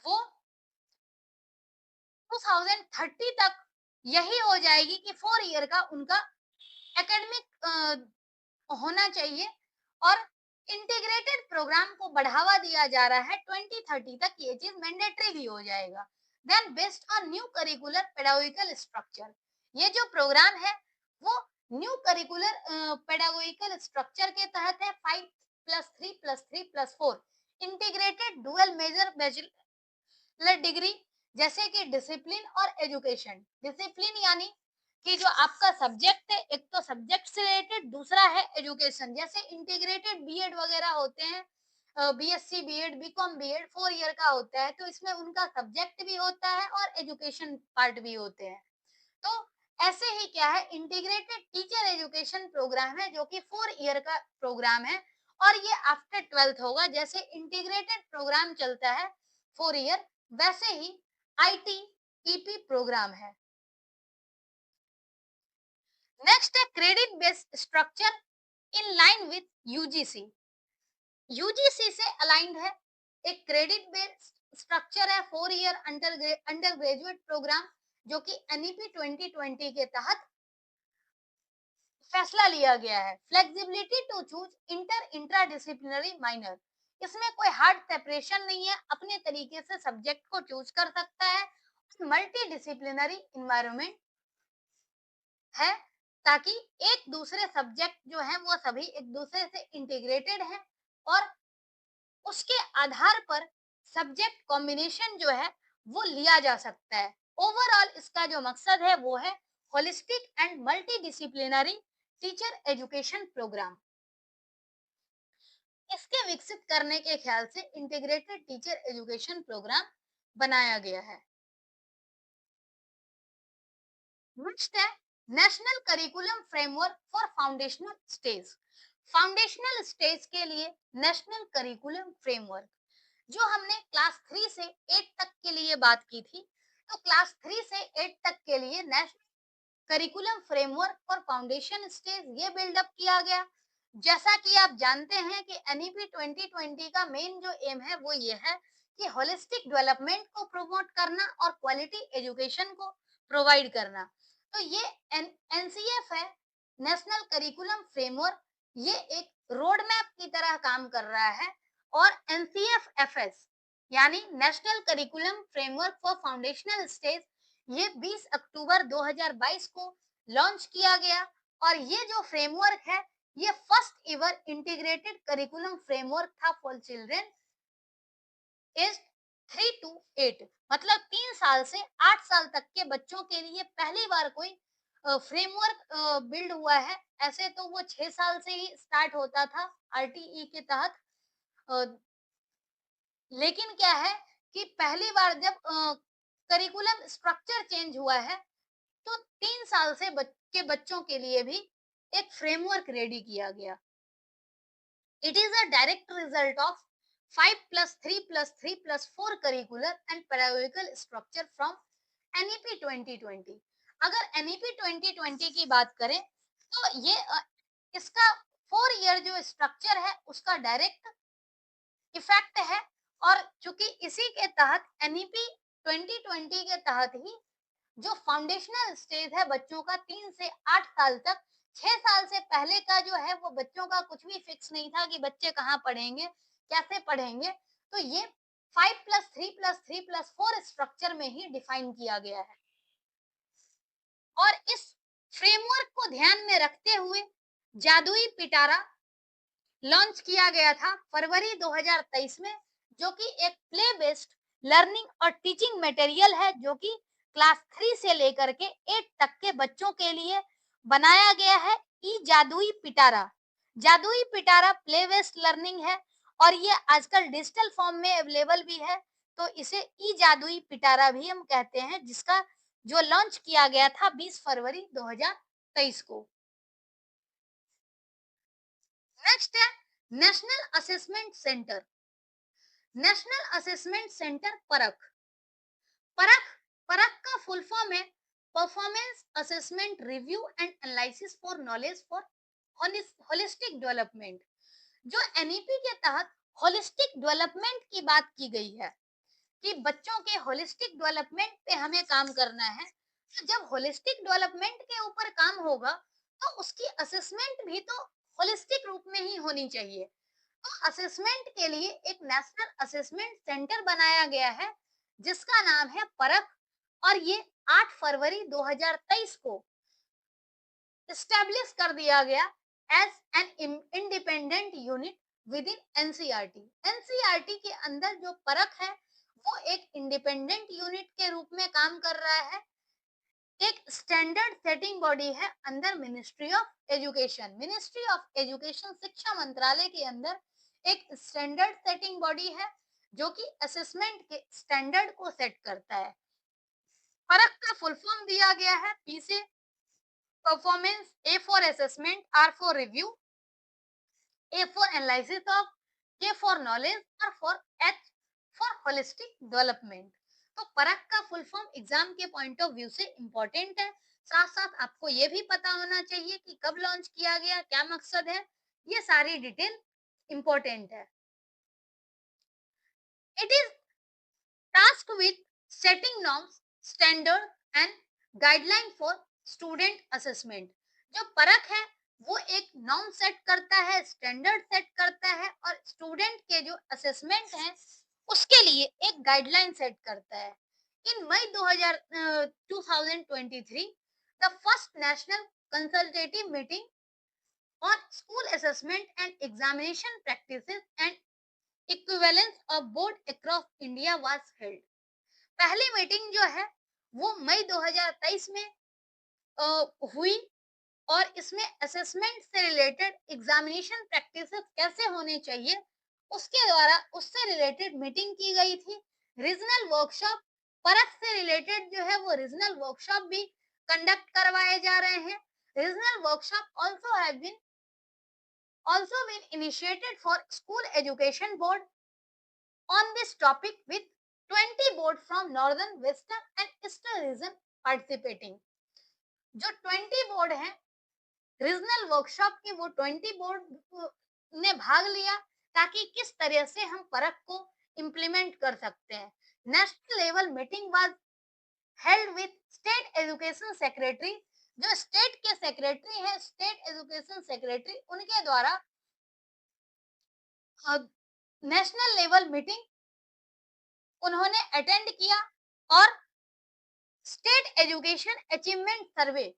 वो 2030 तक यही हो जाएगी कि 4 ईयर का उनका एकेडमिक होना चाहिए और इंटीग्रेटेड प्रोग्राम को बढ़ावा दिया जा रहा है. 2030 तक ये चीज मैंडेटरी भी हो जाएगा. Then based on new curricular pedagogical structure, ये जो प्रोग्राम है वो न्यू करिकुलर पेडागोगिकल स्ट्रक्चर के तहत है. 5+3+3+4 integrated dual major bachelor degree जैसे कि डिसिप्लिन और एजुकेशन. डिसिप्लिन यानी कि जो आपका सब्जेक्ट है, एक तो सब्जेक्ट से रिलेटेड, दूसरा है एजुकेशन. जैसे इंटीग्रेटेड बीएड वगैरह होते हैं, BSc BEd, BCom BEd 4 year का होता है, तो इसमें उनका सब्जेक्ट भी होता है और एजुकेशन पार्ट भी होते हैं. तो ऐसे ही क्या है, इंटीग्रेटेड टीचर एजुकेशन प्रोग्राम है जो कि 4 ईयर का प्रोग्राम है और ये आफ्टर 12th होगा। जैसे इंटीग्रेटेड प्रोग्राम चलता है 4 ईयर, वैसे ही ITEP प्रोग्राम है। नेक्स्ट है credit based structure in line with UGC. UGC से अलाइंड है, एक क्रेडिट बेस्ड स्ट्रक्चर है 4 ईयर अंडर ग्रेजुएट प्रोग्राम जो कि एनईपी 2020 के तहत फैसला लिया गया है। Flexibility to choose intradisciplinary minor, इसमें कोई हार्ड सेपरेशन नहीं है, अपने तरीके से सब्जेक्ट को चूज कर सकता है। मल्टी डिसिप्लिनरी इन्वायरमेंट है ताकि एक दूसरे सब्जेक्ट जो है वो सभी एक दूसरे से इंटीग्रेटेड है और उसके आधार पर सब्जेक्ट कॉम्बिनेशन जो है वो लिया जा सकता है। ओवरऑल इसका जो मकसद है वो है holistic and multidisciplinary teacher education programme. इसके विकसित करने के ख्याल से इंटीग्रेटेड टीचर एजुकेशन प्रोग्राम बनाया गया है। नेक्स्ट है national curriculum framework for foundational stage. Foundational stage के लिए नेशनल करिकुलम फ्रेमवर्क, जो हमने क्लास 3 से 8 तक के लिए बात की थी, तो क्लास 3 से 8 तक के लिए national curriculum framework for foundation stage ये बिल्डअप किया गया। जैसा कि आप जानते हैं कि एनईपी 2020 का मेन जो एम है वो ये है कि होलिस्टिक डेवलपमेंट को प्रमोट करना और क्वालिटी एजुकेशन को प्रोवाइड करना। तो ये एनसीएफ है, नेशनल करिकुलम फ्रेमवर्क, ये एक रोड मैप की तरह काम कर रहा है। और एनसीएफ-एफएस यानी national curriculum framework for foundational stage, ये 20 अक्टूबर 2022 को लॉन्च किया गया और ये जो फ्रेमवर्क है ये first ever integrated curriculum framework था फॉर चिल्ड्रन एज 3 to 8, मतलब 3 साल से 8 साल तक के बच्चों के लिए पहली बार कोई फ्रेमवर्क बिल्ड हुआ है। ऐसे तो वो 6 साल से ही स्टार्ट होता था आरटीई के तहत, अ, लेकिन क्या है कि पहली बार जब करिकुलम स्ट्रक्चर चेंज हुआ है तो 3 साल से के बच्चों के लिए भी एक फ्रेमवर्क रेडी किया गया। It is a direct result of 5+3+3+4 curricular and pedagogical structure from NEP 2020। अगर एनईपी 2020 की बात करें तो ये इसका 4 ईयर जो स्ट्रक्चर है उसका डायरेक्ट इफेक्ट है और चूंकि इसी के तहत एनईपी 2020 के तहत ही जो फाउंडेशनल स्टेज है बच्चों का 3 से 8 साल तक, 6 साल से पहले का जो है वो बच्चों का कुछ भी फिक्स नहीं था कि बच्चे कहाँ पढ़ेंगे, कैसे पढ़ेंगे, तो ये 5+3+3+4 स्ट्रक्चर में ही डिफाइन किया गया है। और इस फ्रेमवर्क को ध्यान में रखते हुए जादुई पिटारा लॉन्च किया गया था फरवरी 2023 में, जो कि एक प्ले बेस्ड लर्निंग और टीचिंग मटेरियल है जो कि क्लास 3 से लेकर के 8 तक के बच्चों के लिए बनाया गया है। ई जादुई पिटारा, जादुई पिटारा प्ले बेस्ड लर्निंग है और ये आजकल डिजिटल फॉर्म में अवेलेबल भी है, तो इसे ई जादुई पिटारा भी हम कहते हैं, जिसका जो लॉन्च किया गया था 20 फरवरी 2023 को। नेक्स्ट है national assessment centre. National assessment centre परख, परख परख का फुल फॉर्म है performance assessment review and analysis for knowledge for holistic development. जो एनईपी के तहत होलिस्टिक डेवलपमेंट की बात की गई है कि बच्चों के होलिस्टिक डेवलपमेंट पे हमें काम करना है, तो जब होलिस्टिक डेवलपमेंट के ऊपर काम होगा तो उसकी असेसमेंट भी तो होलिस्टिक रूप में ही होनी चाहिए। तो असेसमेंट के लिए एक नेशनल असेसमेंट सेंटर बनाया गया है जिसका नाम है परख और ये 8 फरवरी 2023 को स्टैब्लिश कर दिया गया as an independent unit within NCERT. NCERT के अंदर जो परख है वो एक इंडिपेंडेंट यूनिट के रूप में काम कर रहा है, एक स्टैंडर्ड सेटिंग बॉडी है under ministry of education. Ministry of education शिक्षा मंत्रालय के अंदर एक स्टैंडर्ड सेटिंग बॉडी है जो कि असेसमेंट के स्टैंडर्ड को सेट करता है। परख का फुल फॉर्म दिया गया है पी से performance, A for assessment, R for review, A for analysis of, K for knowledge और for H for holistic development। तो परख का फुल फॉर्म एग्जाम के पॉइंट ऑफ व्यू से इम्पोर्टेंट है। साथ साथ आपको ये भी पता होना चाहिए कि कब लॉन्च किया गया, क्या मकसद है, ये सारी डिटेल इम्पोर्टेंट है। It is tasked with setting norms, standard and guideline for student assessment। जो परख है वो एक नॉर्म सेट करता है, स्टैंडर्ड सेट करता है और स्टूडेंट के जो असेसमेंट है उसके लिए एक गाइडलाइन सेट करता है। इन मई 2023 the first national consultative meeting on school assessment and examination practices and equivalence of board across India was held. पहली मीटिंग जो है वो मई 2023 में हुई और इसमें असेसमेंट से रिलेटेड एग्जामिनेशन प्रैक्टिसेस कैसे होने चाहिए उसके द्वारा उससे रिलेटेड मीटिंग की गई थी। रीजनल वर्कशॉप, परख से रिलेटेड जो है वो रीजनल वर्कशॉप भी कंडक्ट करवाए जा रहे हैं। Regional workshop also been initiated for school education board on this topic with 20 board from northern, western and eastern region participating। जो 20 बोर्ड हैं रीजनल वर्कशॉप के, वो 20 बोर्ड ने भाग लिया ताकि किस तरह से हम परख को इम्प्लीमेंट कर सकते हैं। National level meeting was held with state education secretary. जो स्टेट के सेक्रेटरी हैं, स्टेट एजुकेशन सेक्रेटरी, उनके द्वारा नेशनल लेवल मीटिंग उन्होंने अटेंड किया और स्टेट एजुकेशन अचीवमेंट सर्वे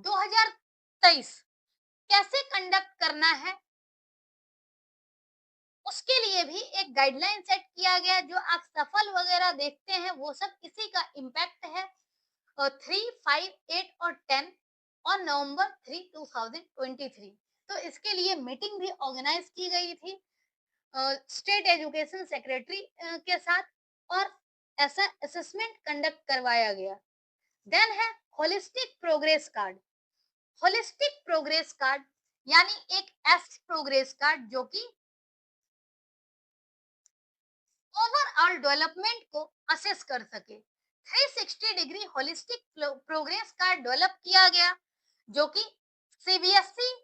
2023 कैसे कंडक्ट करना है उसके लिए भी एक गाइडलाइन सेट किया गया। जो आप सफल वगैरह देखते हैं वो सब इसी का इम्पैक्ट है। 3, 5, 8 और 10 और नवंबर 3, 2023। तो इसके लिए मीटिंग भी ऑर्गेनाइज की गई थी स्टेट एजुकेशन सेक्रेटरी के साथ और ऐसा असेसमेंट कंडक्ट करवाया गया। देन है holistic progress card. Holistic progress card यानी एक ऐसा प्रोग्रेस कार्ड जो कि ओवरऑल डेवलपमेंट को असेस कर सके। 360 degree holistic progress card develop किया गया जो कि सीबीएसई,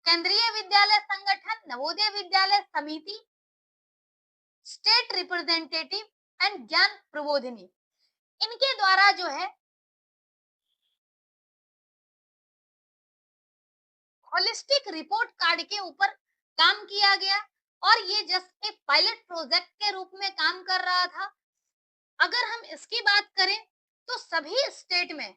केंद्रीय विद्यालय संगठन, नवोदय विद्यालय समिति, स्टेट रिप्रेजेंटेटिव एंड ज्ञान प्रबोधिनी, इनके द्वारा जो है होलिस्टिक रिपोर्ट कार्ड के ऊपर काम किया गया और ये जस्ट एक पायलट प्रोजेक्ट के रूप में काम कर रहा था। अगर हम इसकी बात करें तो सभी स्टेट में,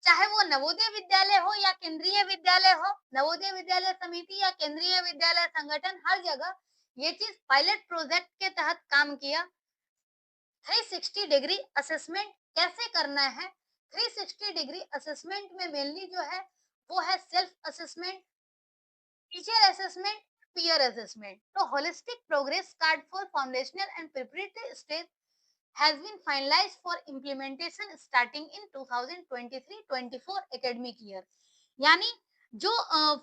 चाहे वो नवोदय विद्यालय हो या केंद्रीय विद्यालय हो, नवोदय विद्यालय समिति या केंद्रीय विद्यालय संगठन, हर जगह ये चीज पायलट प्रोजेक्ट के तहत काम किया। 360 डिग्री असेसमेंट कैसे करना है? 360 डिग्री असेसमेंट में मेनली जो है वो है self assessment, teacher assessment, peer assessment. तो holistic progress card for foundational and preparatory stage has been finalized for implementation starting in 2023-24 academic year। यानी जो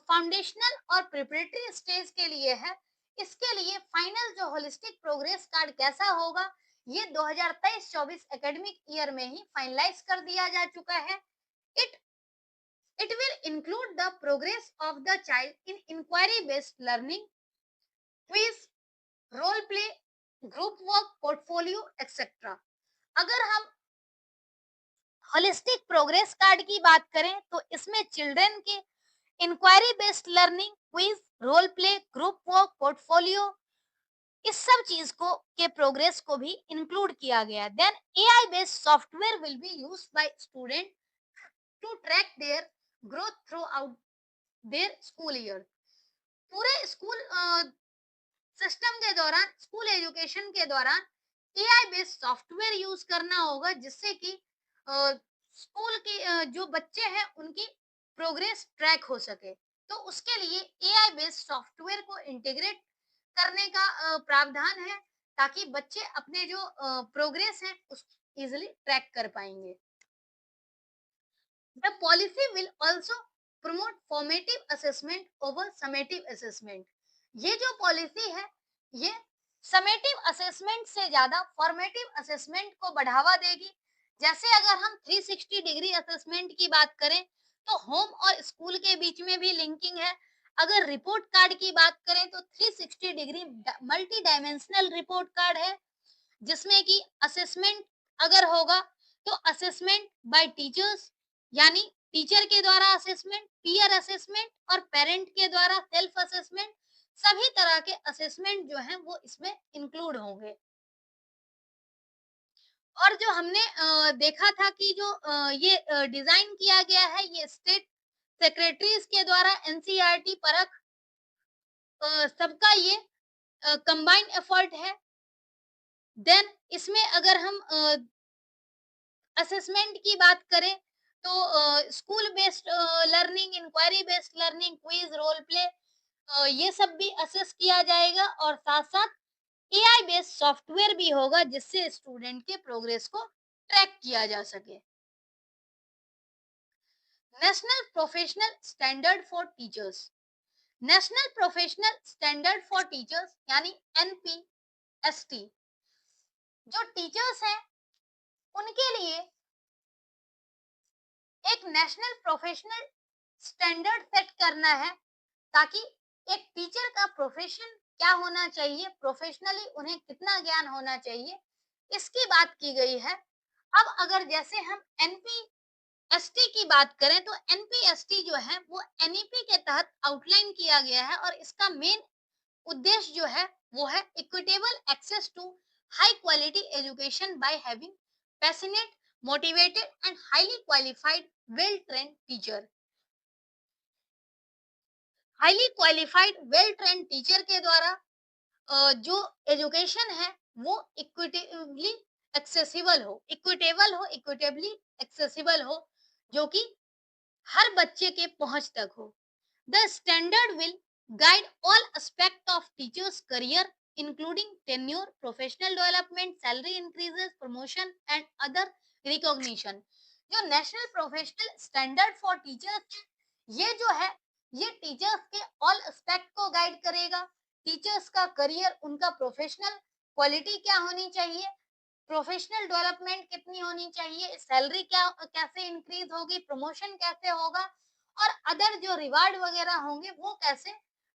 फाउंडेशनल और प्रिपरेटरी स्टेज के लिए है, इसके लिए फाइनल जो होलिस्टिक प्रोग्रेस कार्ड कैसा होगा ये 2023-24 एकेडमिक ईयर में ही फाइनलाइज कर दिया जा चुका है। It It will include the progress of the child in inquiry-based learning, quiz, role play, group work, portfolio, etc। अगर हम होलिस्टिक प्रोग्रेस कार्ड की बात करें तो इसमें चिल्ड्रन के inquiry based learning, quiz, role play, group work, portfolio, इस सब चीज को के प्रोग्रेस को भी इंक्लूड किया गया। Then AI based software will be used by student to track their growth throughout their school year. पूरे स्कूल सिस्टम के दौरान, स्कूल एजुकेशन के दौरान एआई बेस्ड सॉफ्टवेयर यूज करना होगा जिससे कि स्कूल के जो बच्चे हैं उनकी प्रोग्रेस ट्रैक हो सके। तो उसके लिए एआई बेस्ड सॉफ्टवेयर को इंटीग्रेट करने का प्रावधान है ताकि बच्चे अपने जो प्रोग्रेस है उसको इजीली ट्रैक कर पाएंगे। The policy will also promote formative assessment over summative assessment. ये जो पॉलिसी है ये समेटिव असेसमेंट से ज्यादा फॉर्मेटिव असेसमेंट को बढ़ावा देगी। जैसे अगर हम 360 डिग्री असेसमेंट की बात करें तो होम और स्कूल के बीच में भी लिंकिंग है। अगर रिपोर्ट कार्ड की बात करें तो 360 degree multi dimensional report card है, जिसमें कि असेसमेंट अगर होगा तो असेसमेंट बाय टीचर्स यानी टीचर के द्वारा असेसमेंट, पीयर असेसमेंट और पेरेंट के द्वारा सेल्फ असेसमेंट, सभी तरह के असेसमेंट जो हैं वो इसमें इंक्लूड होंगे। और जो हमने देखा था कि जो ये डिजाइन किया गया है ये स्टेट सेक्रेटरीज के द्वारा एनसीईआरटी परख सबका ये कंबाइंड एफर्ट है। देन इसमें अगर हम असेसमेंट की बात करें तो school based learning, inquiry based learning, quiz, role play, ये सब भी असेस किया जाएगा और साथ-साथ एआई बेस्ड सॉफ्टवेयर भी होगा जिससे स्टूडेंट के प्रोग्रेस को ट्रैक किया जा सके। National professional standard for teachers. National professional standard for teachers यानी एनपीएसटी जो टीचर्स हैं उनके लिए एक नेशनल प्रोफेशनल स्टैंडर्ड सेट करना है ताकि एक टीचर का प्रोफेशन क्या होना चाहिए, प्रोफेशनली उन्हें कितना ज्ञान होना चाहिए, इसकी बात की गई है। अब अगर जैसे हम एनपीएसटी की बात करें तो एनपीएसटी जो है वो एनईपी के तहत आउटलाइन किया गया है और इसका मेन उद्देश्य जो है वो है equitable access to high quality education by having passionate, motivated and highly qualified well trained teacher. Highly qualified well trained teacher के द्वारा जो एजुकेशन है वो इक्विटेबली एक्सेसिबल हो, इक्विटेबल हो, इक्विटेबली एक्सेसिबल हो, जो कि हर बच्चे के पहुंच तक हो। The standard will guide all aspect of teachers career including tenure, professional development, salary increases, promotion and other recognition. जो national professional standard for teachers ये जो है ये टीचर्स के ऑल एस्पेक्ट को गाइड करेगा। टीचर्स का करियर, उनका प्रोफेशनल क्वालिटी क्या होनी चाहिए, प्रोफेशनल डेवलपमेंट कितनी होनी चाहिए, सैलरी क्या कैसे इंक्रीज होगी, प्रमोशन कैसे होगा और अदर जो रिवार्ड वगैरह होंगे वो कैसे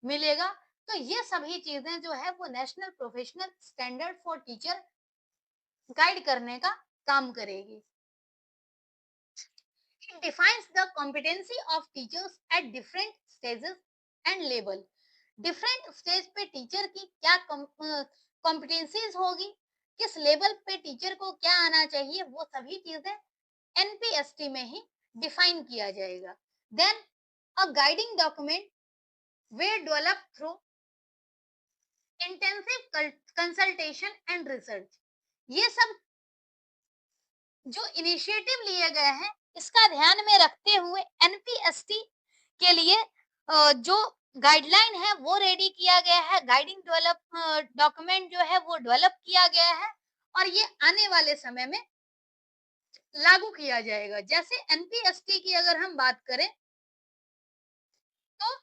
मिलेगा। तो ये सभी चीजें जो है वो national professional standard for teacher guide करने का काम करेगी। It defines the competency of teachers at different stages and level. Different stage पे टीचर की क्या कॉम्पिटेंसीज होगी, किस लेवल पे टीचर को क्या आना चाहिए, वो सभी चीजें एनपीएसटी में ही डिफाइन किया जाएगा। Then a guiding document we develop through intensive consultation and research. ये सब जो इनिशिएटिव लिए गए हैं इसका ध्यान में रखते हुए एनपीएसटी के लिए जो गाइडलाइन है वो रेडी किया गया है, गाइडिंग डेवलप डॉक्यूमेंट जो है वो डेवलप किया गया है और ये आने वाले समय में लागू किया जाएगा। जैसे एनपीएसटी की अगर हम बात करें तो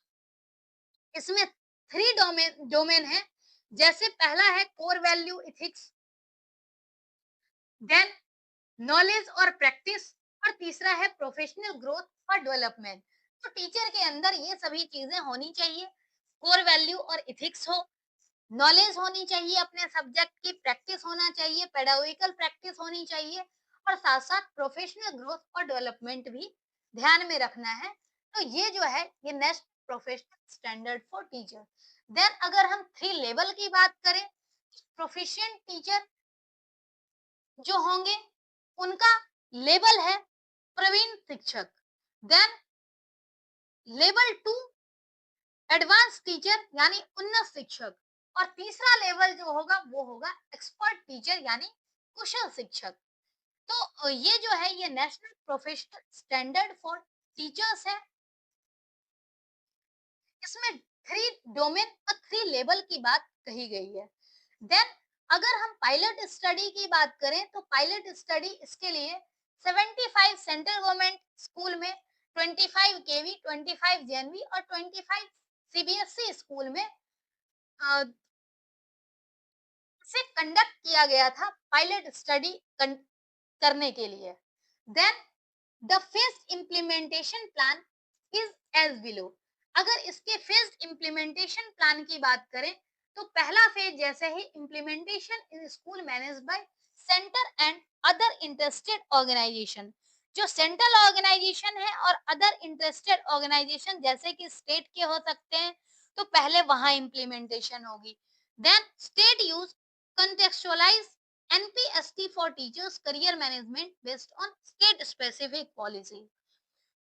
इसमें 3 डोमेन डोमेन है। जैसे पहला है core value ethics, then knowledge और प्रैक्टिस और तीसरा है प्रोफेशनल ग्रोथ और डेवलपमेंट। तो टीचर के अंदर ये सभी चीजें होनी चाहिए, कोर वैल्यू और इथिक्स हो, नॉलेज होनी चाहिए अपने सब्जेक्ट की, प्रैक्टिस होना चाहिए, पेडागोजिकल प्रैक्टिस होनी चाहिए और साथ साथ प्रोफेशनल ग्रोथ और डेवलपमेंट भी ध्यान में रखना है। तो ये जो है ये next professional standard for teacher. Then अगर हम 3 लेवल की बात करें, प्रोफिशिएंट टीचर जो होंगे उनका लेवल है प्रवीण शिक्षक। देन लेवल 2 एडवांस टीचर यानी उन्नत शिक्षक और तीसरा लेवल जो होगा वो होगा एक्सपर्ट टीचर यानी कुशल शिक्षक। तो ये जो है ये national professional standard for teachers है। इसमें 3 डोमेन और 3 लेवल की बात कही गई है। देन अगर हम पायलट स्टडी की बात करें तो पायलट स्टडी इसके लिए 75 सेंट्रल गवर्नमेंट स्कूल में, 25 केवी, 25 जेएनवी और 25 सीबीएसई स्कूल में इसे कंडक्ट किया गया था पायलट स्टडी करने के लिए। Then the phased implementation plan is as below. अगर इसके फेज्ड इम्प्लीमेंटेशन प्लान की बात करें तो पहला फेज जैसे ही implementation in school managed by centre and other interested organisation. जो सेंट्रल ऑर्गेनाइजेशन है और अदर इंटरेस्टेड ऑर्गेनाइजेशन जैसे कि स्टेट के हो सकते हैं, तो पहले वहां इम्प्लीमेंटेशन होगी। Then state use contextualize NPST for teachers career management based on state specific policy।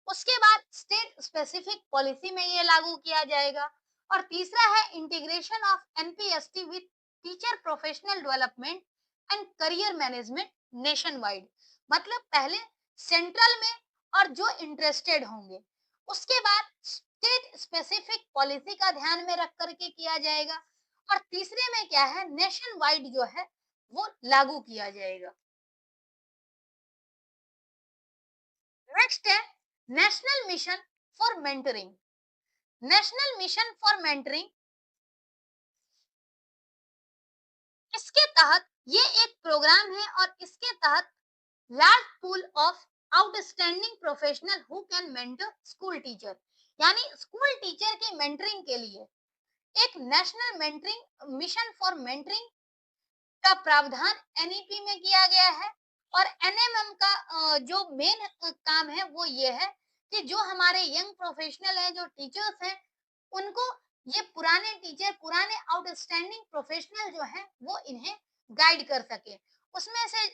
उसके बाद स्टेट स्पेसिफिक पॉलिसी में ये लागू किया जाएगा। और तीसरा है integration of NPST with teacher professional development and career management nation wide. मतलब पहले सेंट्रल में और जो इंटरेस्टेड होंगे, उसके बाद स्टेट स्पेसिफिक पॉलिसी का ध्यान में रख करके किया जाएगा, और तीसरे में क्या है, नेशन वाइड जो है वो लागू किया जाएगा। नेक्स्ट है national mission for mentoring. National mission for mentoring, इसके तहत ये एक प्रोग्राम है और इसके तहत large pool of outstanding professional who can mentor school teacher, यानी स्कूल टीचर के मेंटरिंग के लिए एक national mentoring mission for mentoring का प्रावधान एनईपी में किया गया है। और एनएमएम का जो मेन काम है वो ये है कि जो हमारे यंग प्रोफेशनल हैं, जो टीचर्स हैं, उनको ये पुराने टीचर, पुराने आउटस्टैंडिंग प्रोफेशनल जो हैं वो इन्हें गाइड कर सके। उसमें से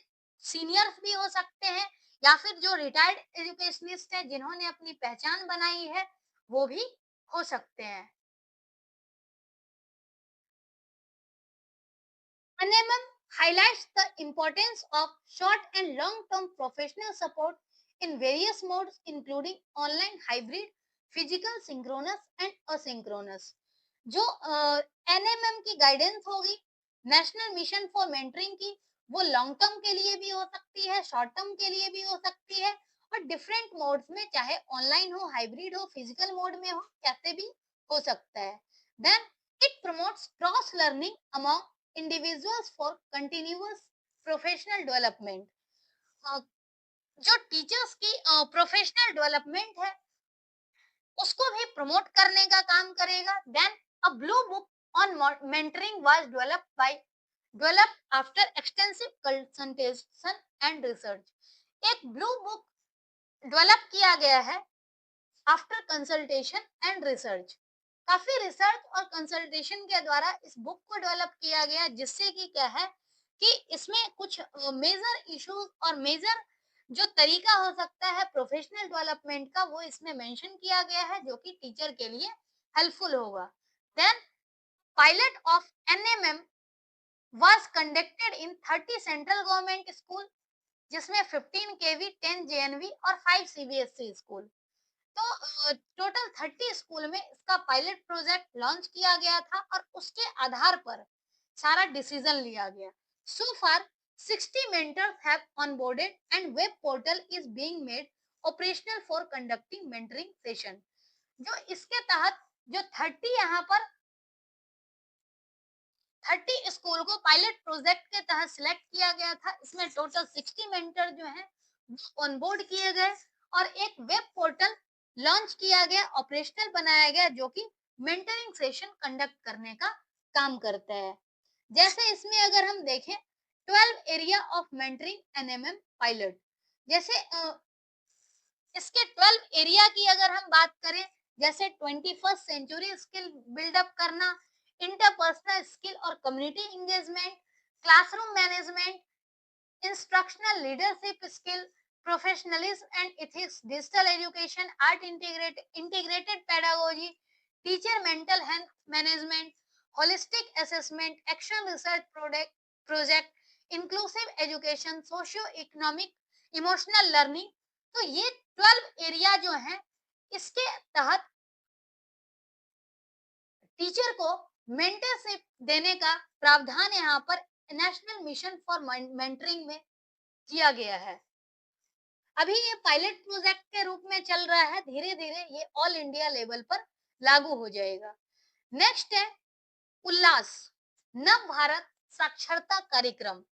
सीनियर्स भी हो सकते हैं या फिर जो रिटायर्ड एजुकेशनिस्ट हैं जिन्होंने अपनी पहचान बनाई है वो भी हो सकते हैं। NMM highlights the importance of short and long-term professional support in various modes including online, hybrid, physical, synchronous and asynchronous। जो NMM की गाइडेंस होगी नेशनल मिशन फॉर मेंटरिंग की, वो लॉन्ग टर्म के लिए भी हो सकती है, शॉर्ट टर्म के लिए भी हो सकती है, और डिफरेंट मोड्स में, चाहे ऑनलाइन हो, हाइब्रिड हो, फिजिकल मोड में हो, कैसे भी हो सकता है। Then it promotes cross learning among individuals for continuous professional development. जो टीचर्स की प्रोफेशनल डेवलपमेंट है उसको भी प्रमोट करने का काम करेगा। Then a blue book on mentoring was developed after extensive consultation and research. एक ब्लू बुक डेवलप किया गया है आफ्टर कंसल्टेशन एंड रिसर्च। काफी रिसर्च और कंसल्टेशन के द्वारा इस बुक को डेवलप किया गया, जिससे कि क्या है कि इसमें कुछ मेजर इश्यूज और मेजर जो तरीका हो सकता है प्रोफेशनल डेवलपमेंट का वो इसमें मेंशन किया गया है, जो कि टीचर के लिए हेल्पफुल होगा। Then pilot of NMM was conducted in 30 central government school, जिसमें 15 केवी, 10 जेएनवी और 5 सीबीएसई स्कूल। तो टोटल 30 स्कूल में इसका पायलट प्रोजेक्ट लॉन्च किया गया था और उसके आधार पर सारा डिसीजन लिया गया। सो फार 60 mentors have onboarded and web portal is being made operational for conducting mentoring session। जो इसके तहत जो 30 यहाँ पर 30 स्कूल को पायलट प्रोजेक्ट के तहत सिलेक्ट किया गया था, इसमें टोटल 60 मेंटर जो हैं ऑन बोर्ड किए गए और एक वेब पोर्टल लॉन्च किया गया, ऑपरेशनल बनाया गया, जो कि मेंटरिंग सेशन कंडक्ट करने का काम करता है। जैसे इसमें अगर हम देखें 12 area of mentoring NMM pilot, जैसे इसके 12 एरिया की अगर हम बात करें, जैसे 21st सेंचुरी स्किल बिल्डअप करना, इंटरपर्सनल स्किल और community engagement, classroom management, instructional leadership skill, professionalism and ethics, digital education, art integrated pedagogy, teacher mental health management, holistic assessment, action research project, inclusive education, socio economic, emotional learning. तो ये 12 area जो हैं इसके तहत teacher को mentorship देने का प्रावधान यहाँ पर नेशनल मिशन फॉर मेंटरिंग में किया गया है। अभी ये पायलट प्रोजेक्ट के रूप में चल रहा है, धीरे धीरे ये ऑल इंडिया लेवल पर लागू हो जाएगा। नेक्स्ट है उल्लास, नव भारत साक्षरता कार्यक्रम।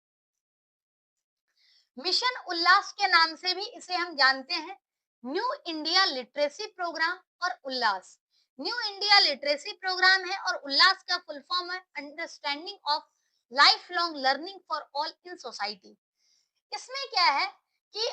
मिशन उल्लास के नाम से भी इसे हम जानते हैं। न्यू इंडिया लिटरेसी प्रोग्राम और उल्लास, न्यू इंडिया लिटरेसी प्रोग्राम है और उल्लास का फुल फॉर्म है understanding of life long learning for all in society. इसमें क्या है कि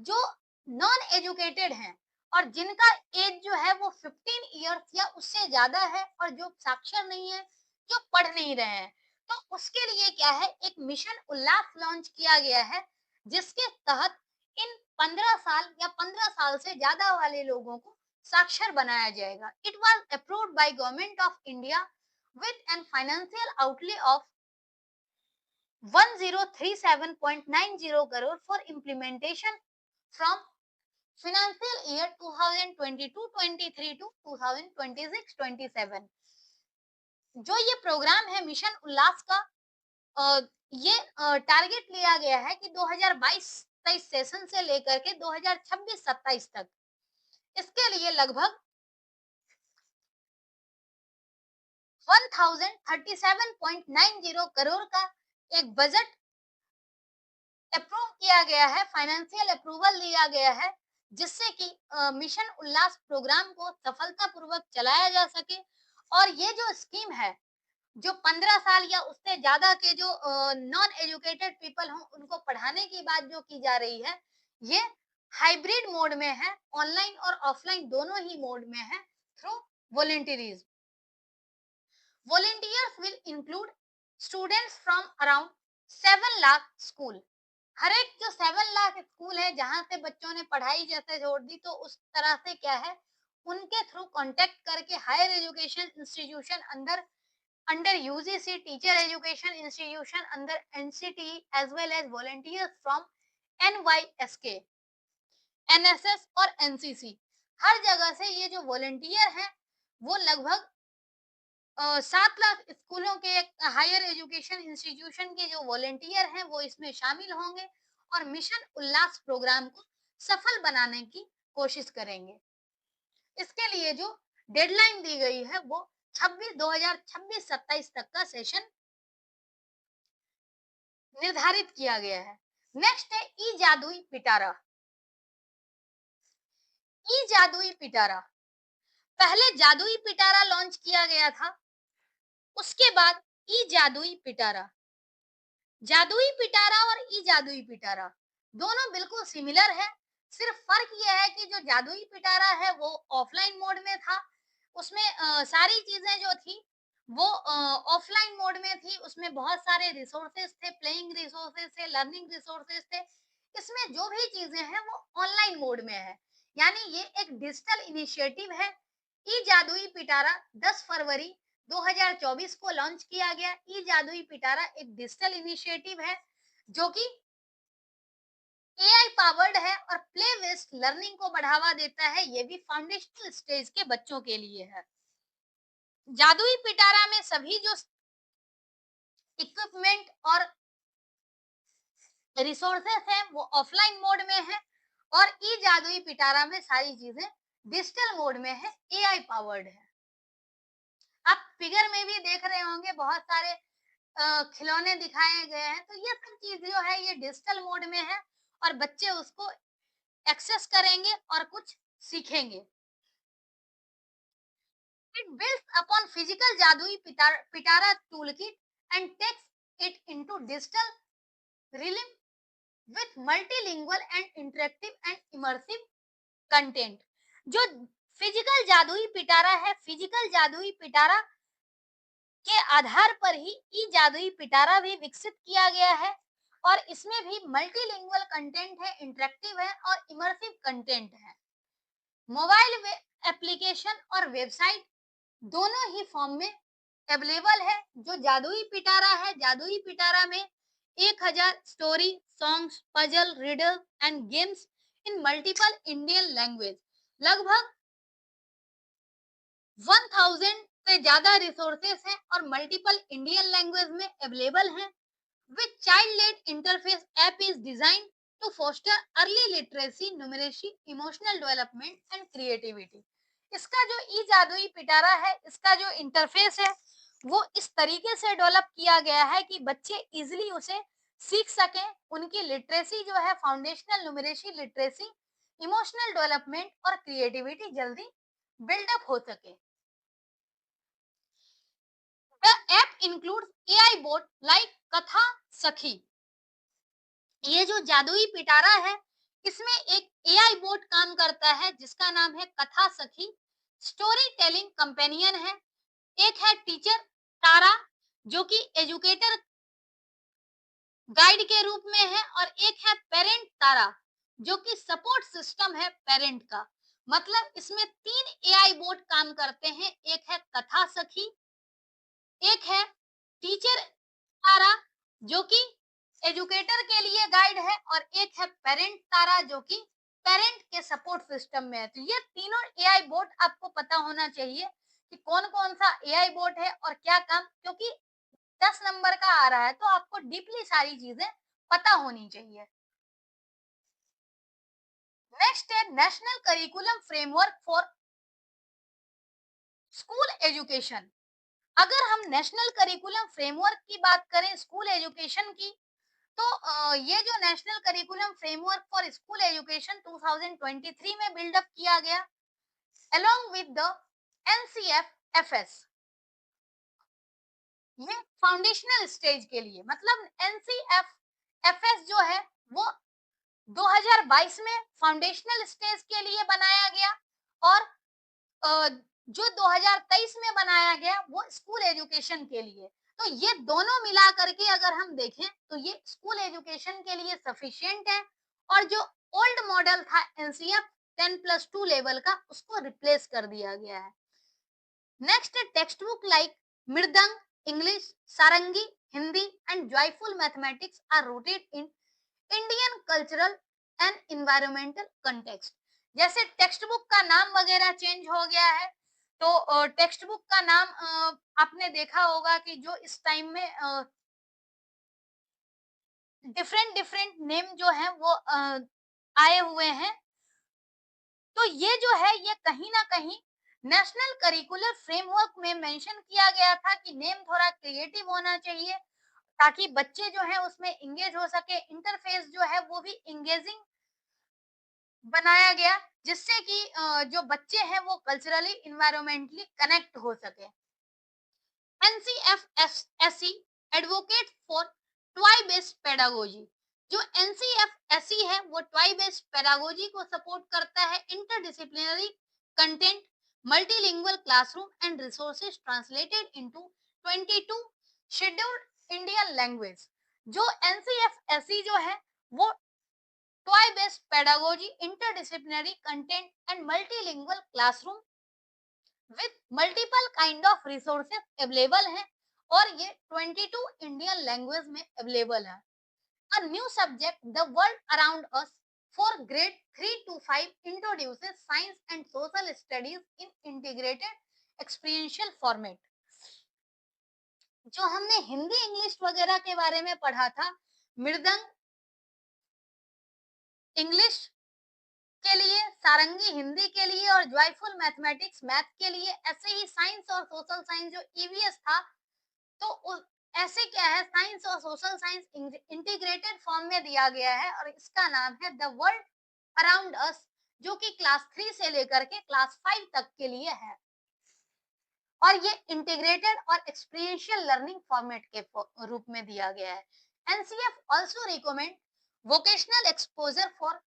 जो नॉन एजुकेटेड हैं और जिनका एज जो है वो 15 इयर्स या उससे ज्यादा है और जो साक्षर नहीं है, जो पढ़ नहीं रहे हैं, तो उसके लिए क्या है, एक मिशन उल्लास लॉन्च किया गया है, जिसके तहत इन 15 साल या 15 साल से ज्यादा वाले लोगों को साक्षर बनाया जाएगा। It was approved by government of India with an financial outlay of 1037.90 crore for implementation from financial year 2022-23 to 2026-27। जो ये प्रोग्राम है मिशन उल्लास का, ये टारगेट लिया गया है कि 2022-23 सेशन से लेकर के 2026-27 तक इसके लिए लगभग 1037.90 करोड़ का एक बजट अप्रूव किया गया है, फाइनेंशियल अप्रूवल दिया गया है, जिससे कि मिशन उल्लास प्रोग्राम को सफलतापूर्वक चलाया जा सके। और ये जो स्कीम है, जो 15 साल या उससे ज्यादा के जो नॉन एजुकेटेड पीपल हों उनको पढ़ाने की बात जो की जा रही है, ये हाइब्रिड मोड में है, ऑनलाइन और ऑफलाइन दोनों ही मोड में है, through volunteerism. Volunteers will include students from around 7 lakh school. हर एक जो 7 लाख स्कूल है जहां से बच्चों ने पढ़ाई जैसे छोड़ दी, तो उस तरह से क्या है, उनके थ्रू कांटेक्ट करके higher education institution under UGC, teacher education institution under NCT as well as volunteers from NYSK, NSS और एनसीसी, हर जगह से ये जो वॉलंटियर हैं वो लगभग 7 लाख स्कूलों के हायर एजुकेशन इंस्टीट्यूशन के जो वॉलंटियर हैं वो इसमें शामिल होंगे और मिशन उल्लास प्रोग्राम को सफल बनाने की कोशिश करेंगे। इसके लिए जो डेडलाइन दी गई है वो 2026-27 तक का सेशन निर्धारित किया गया है। नेक्स्ट है ई जादुई पिटारा। ई जादुई पिटारा, पहले जादुई पिटारा लॉन्च किया गया था, उसके बाद ई जादुई पिटारा। जादुई पिटारा और ई जादुई पिटारा दोनों बिल्कुल सिमिलर है, सिर्फ फर्क यह है कि जो जादुई पिटारा है वो ऑफलाइन मोड में था, उसमें सारी चीजें जो थी वो ऑफलाइन मोड में थी, उसमें बहुत सारे रिसोर्सेज थे, प्लेइंग रिसोर्सेज थे, लर्निंग रिसोर्सेज थे। इसमें जो भी चीजें हैं वो ऑनलाइन मोड में है, यानी ये एक डिजिटल इनिशिएटिव है। ई जादुई पिटारा 10 फरवरी 2024 को लॉन्च किया गया। ई जादुई पिटारा एक डिजिटल इनिशिएटिव है जो कि एआई पावर्ड है और प्ले बेस्ड लर्निंग को बढ़ावा देता है, ये भी फाउंडेशनल स्टेज के बच्चों के लिए है। जादुई पिटारा में सभी जो इक्विपमेंट और रिसोर्सेस हैं वो ऑफलाइन मोड में है और ई जादुई पिटारा में सारी चीजें डिजिटल मोड में है, एआई पावर्ड है। आप फिगर में भी देख रहे होंगे बहुत सारे खिलौने दिखाए गए हैं, तो ये सब चीज जो है ये डिजिटल मोड में है और बच्चे उसको एक्सेस करेंगे और कुछ सीखेंगे। It builds upon physical Jadui Pitara toolkit and takes it into digital realm with multilingual and interactive and immersive content. जो फिजिकल जादुई पिटारा है, फिजिकल जादुई पिटारा के आधार पर ही ई जादुई पिटारा भी विकसित किया गया है और इसमें भी मल्टीलिंगुअल कंटेंट है, इंटरेक्टिव है और इमर्सिव कंटेंट है। मोबाइल एप्लीकेशन और वेबसाइट दोनों ही फॉर्म में अवेलेबल है। जो जादुई पिटारा है, जादुई पिटारा में 1000 story, songs, puzzle, riddle and games in multiple Indian language, लगभग 1000 से ज्यादा रिसोर्सेस हैं और मल्टीपल इंडियन लैंग्वेज में अवेलेबल हैं। With child led interface app is design to foster early literacy, numeracy, emotional development and creativity. इसका जो ई जादुई पिटारा है, इसका जो इंटरफेस है वो इस तरीके से डेवलप किया गया है कि बच्चे इजिली उसे सीख सकें, उनकी लिटरेसी जो है, foundational numeracy, literacy, emotional development और क्रिएटिविटी जल्दी बिल्डअप हो सके। The app includes AI boat like कथा सखी। ये जो जादुई पिटारा है, इसमें एक एआई बोट काम करता है जिसका नाम है कथा सखी, स्टोरी टेलिंग कंपेनियन है। एक है टीचर तारा जो कि एजुकेटर गाइड के रूप में है, और एक है पेरेंट तारा जो कि सपोर्ट सिस्टम है पेरेंट का। मतलब इसमें 3 एआई बोट काम करते हैं, एक है कथा सखी, एक है टीचर तारा जो कि एजुकेटर के लिए गाइड है, और एक है पेरेंट तारा जो कि पेरेंट के सपोर्ट सिस्टम में है। तो ये तीनों एआई बोट आपको पता होना चाहिए कि कौन कौन सा एआई बोट है और क्या काम, क्योंकि 10 नंबर का आ रहा है तो आपको डीपली सारी चीजें पता होनी चाहिए। नेक्स्ट है national curriculum framework for school education. अगर हम नेशनल करिकुलम फ्रेमवर्क की बात करें स्कूल एजुकेशन की, तो ये जो national curriculum framework for school education 2023 में बिल्डअप किया गया along with the NCFFS। ये फाउंडेशनल स्टेज के लिए, मतलब NCFFS जो है वो 2022 में फाउंडेशनल स्टेज के लिए बनाया गया, और जो 2023 में बनाया गया वो स्कूल एजुकेशन के लिए। तो ये दोनों मिला करके अगर हम देखें तो ये स्कूल एजुकेशन के लिए सफिशिएंट है, और जो ओल्ड मॉडल था एनसीएफ 10+2 लेवल का, उसको रिप्लेस कर दिया गया है। Next text book like Mridang, English, Sarangi, Hindi and joyful mathematics are rooted in Indian cultural and environmental context. जैसे टेक्स्ट बुक का नाम वगैरह चेंज हो गया है, तो टेक्स्ट बुक का नाम आपने देखा होगा कि जो इस टाइम में डिफरेंट डिफरेंट नेम जो है वो आए हुए हैं। तो ये जो है ये कहीं ना कहीं नेशनल करिकुलर फ्रेमवर्क में मेंशन किया गया था कि नेम थोड़ा क्रिएटिव होना चाहिए, ताकि बच्चे जो है उसमें इंगेज हो सके, इंटरफेस जो है वो भी इंगेजिंग बनाया गया, जिससे कि जो बच्चे हैं वो कल्चरली इन्वायरमेंटली कनेक्ट हो सके। NCFSC advocate for toy based pedagogy. जो एनसीएफएससी है वो ट्वाई बेस्ड पेडागोजी को सपोर्ट करता है, interdisciplinary content, multilingual classroom and resources translated into 22 scheduled Indian language. जो एनसीएफएससी जो है वो toy based pedagogy, interdisciplinary content and multilingual classroom with multiple kind of resources available है, और ये 22 इंडियन लैंग्वेज में अवेलेबल है। A new subject, the world around us, for grade 3 to 5 introduces science and social studies in integrated experiential format। जो हमने Hindi English वगैरह के बारे में पढ़ा था, मृदंग इंग्लिश के लिए, सारंगी हिंदी के लिए और जॉयफुल मैथमेटिक्स मैथ के लिए, ऐसे ही साइंस और सोशल साइंस जो ईवीएस था, तो ऐसे क्या है, साइंस और सोशल साइंस इंटीग्रेटेड फॉर्म में दिया गया है, और इसका नाम है द वर्ल्ड अराउंड अस, जो कि क्लास 3 से लेकर के क्लास 5 तक के लिए है, और ये इंटीग्रेटेड और एक्सपीरियंशियल लर्निंग फॉर्मेट के रूप में दिया गया है। NCF also recommend vocational exposure for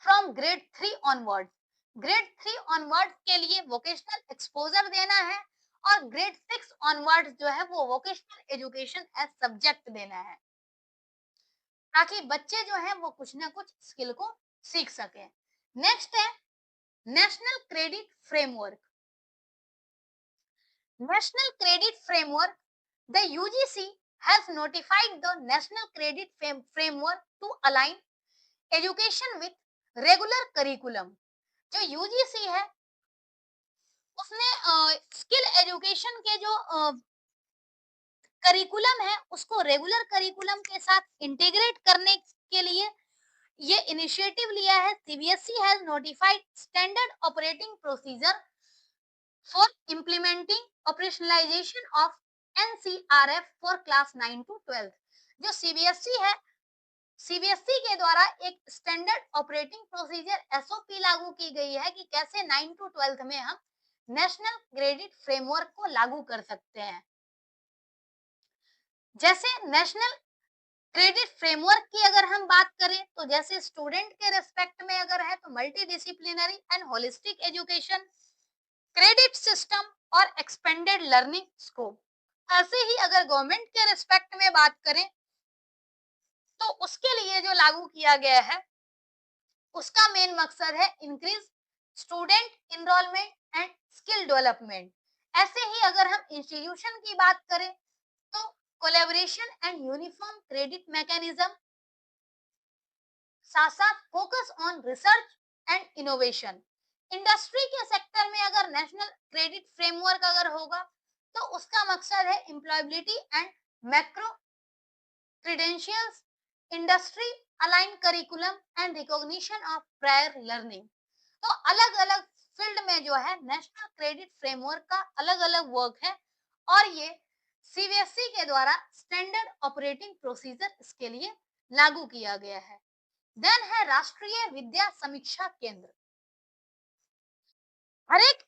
from grade 3 onward. Grade 3 onward के लिए वोकेशनल एक्सपोजर देना है, और ग्रेड 6 ऑनवर्ड जो है वो वोकेशनल एजुकेशन एज सब्जेक्ट देना है, ताकि बच्चे जो है वो कुछ ना कुछ स्किल को सीख सके। नेक्स्ट है national credit framework. National Credit Framework, the UGC has notified the National Credit Framework to align education with regular curriculum। जो यूजीसी है उसने स्किल एजुकेशन के जो करिकुलम है उसको रेगुलर करिकुलम के साथ इंटीग्रेट करने के लिए ये इनिशिएटिव लिया है, CBSE has notified standard operating procedure for implementing operationalisation of NCRF for class 9 to 12। जो सीबीएसई है, सीबीएसई के द्वारा एक स्टैंडर्ड ऑपरेटिंग प्रोसीजर एसओपी लागू की गई है कि कैसे 9 टू 12 में हम नेशनल क्रेडिट फ्रेमवर्क को लागू कर सकते हैं। जैसे नेशनल क्रेडिट फ्रेमवर्क की अगर हम बात करें तो जैसे स्टूडेंट के रेस्पेक्ट में अगर है तो multi disciplinary and holistic education, credit system और एक्सपेंडेड लर्निंग स्कोप। ऐसे ही अगर गवर्नमेंट के रेस्पेक्ट में बात करें तो उसके लिए जो लागू किया गया है उसका मेन मकसद है increase student enrollment and skill development. ऐसे ही अगर हम इंस्टीट्यूशन की बात करें तो collaboration and uniform credit mechanism, साथ साथ focus on research and innovation. Industry के सेक्टर में अगर नेशनल क्रेडिट फ्रेमवर्क अगर होगा तो उसका मकसद है employability and macro credentials, industry align curriculum and recognition of prior learning. तो अलग अलग फील्ड में जो है नेशनल क्रेडिट फ्रेमवर्क का अलग अलग वर्क है और ये सीबीएसई के द्वारा स्टैंडर्ड ऑपरेटिंग प्रोसीजर इसके लिए लागू किया गया है। देन है राष्ट्रीय विद्या समीक्षा केंद्र। हर एक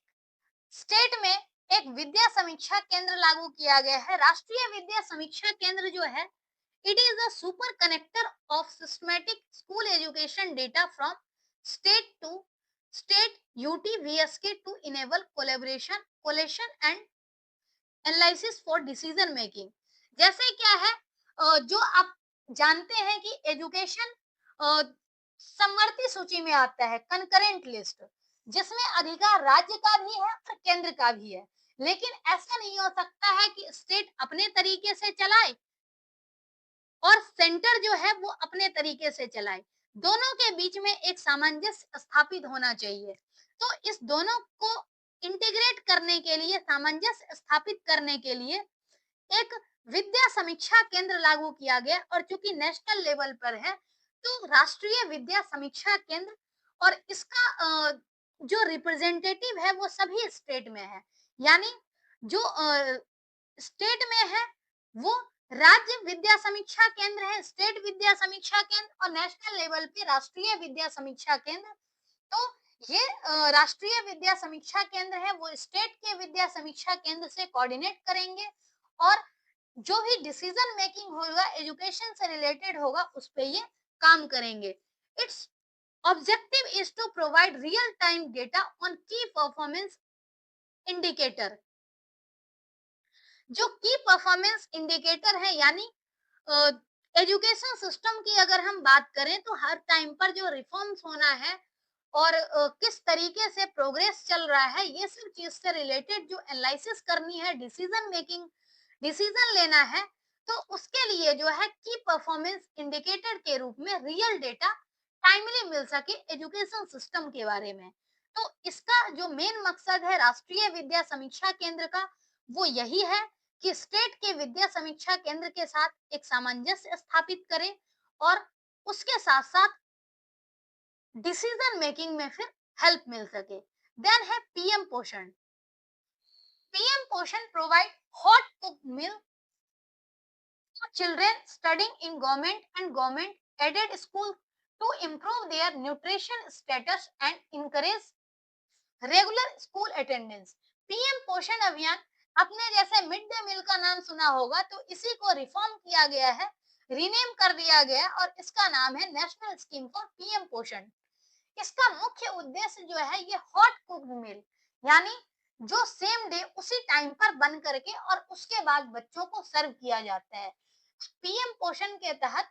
स्टेट में एक विद्या समीक्षा केंद्र लागू किया गया है। राष्ट्रीय विद्या समीक्षा केंद्र जो है, it is a super connector of systematic school education data from state to state UT VSK to enable collaboration, collation and analysis for decision making. जैसे क्या है, जो आप जानते हैं कि एजुकेशन समवर्ती सूची में आता है, कंकरेंट लिस्ट, जिसमें अधिकार राज्य का भी है और केंद्र का भी है। लेकिन ऐसा नहीं हो सकता है कि स्टेट अपने तरीके से चलाए और सेंटर जो है वो अपने तरीके से चलाए। दोनों के बीच में एक सामंजस्य स्थापित होना चाहिए। तो इस दोनों को इंटीग्रेट करने के लिए, सामंजस्य स्थापित करने के लिए एक विद्या समीक्षा केंद्र लागू किया गया और चूंकि नेशनल लेवल पर है तो राष्ट्रीय विद्या समीक्षा केंद्र, और इसका जो रिप्रेजेंटेटिव है वो सभी स्टेट में है। यानी जो स्टेट में है वो राज्य विद्या समीक्षा केंद्र है, स्टेट विद्या समीक्षा केंद्र, और नेशनल लेवल पे राष्ट्रीय विद्या समीक्षा केंद्र। तो ये राष्ट्रीय विद्या समीक्षा केंद्र है वो स्टेट के विद्या समीक्षा केंद्र से कोऑर्डिनेट करेंगे और जो भी डिसीजन मेकिंग होगा एजुकेशन से रिलेटेड होगा उस पे ये काम करेंगे। It's objective is to provide real time data on key performance indicator. जो की परफॉर्मेंस इंडिकेटर है यानी एजुकेशन सिस्टम की अगर हम बात करें तो हर टाइम पर जो रिफॉर्म्स होना है और किस तरीके से प्रोग्रेस चल रहा है, ये सब चीज से रिलेटेड जो एनालिसिस करनी है, डिसीजन मेकिंग, डिसीजन लेना है, तो उसके लिए जो है की परफॉर्मेंस इंडिकेटर के रूप में रियल डेटा टाइमली मिल सके एजुकेशन सिस्टम के बारे में। तो इसका जो मेन मकसद है राष्ट्रीय विद्या समीक्षा केंद्र का वो यही है कि स्टेट के विद्या समीक्षा केंद्र के साथ एक सामंजस्य स्थापित करें और उसके साथ साथ डिसीजन मेकिंग में फिर हेल्प मिल सके। देन है PM Poshan. PM Poshan provide hot cook meal to children studying in government and government aided school to improve their nutrition status and encourage regular school attendance. PM पोषण अभियान, अपने जैसे मिड डे मील का नाम सुना होगा तो इसी को रिफॉर्म किया गया है, रीनेम कर दिया गया और इसका नाम है नेशनल स्कीम फॉर पीएम पोषण। इसका मुख्य उद्देश्य जो है ये हॉट कुक्ड मील, यानी जो सेम डे उसी टाइम पर बन करके और उसके बाद बच्चों को सर्व किया जाता है। पीएम पोषण के तहत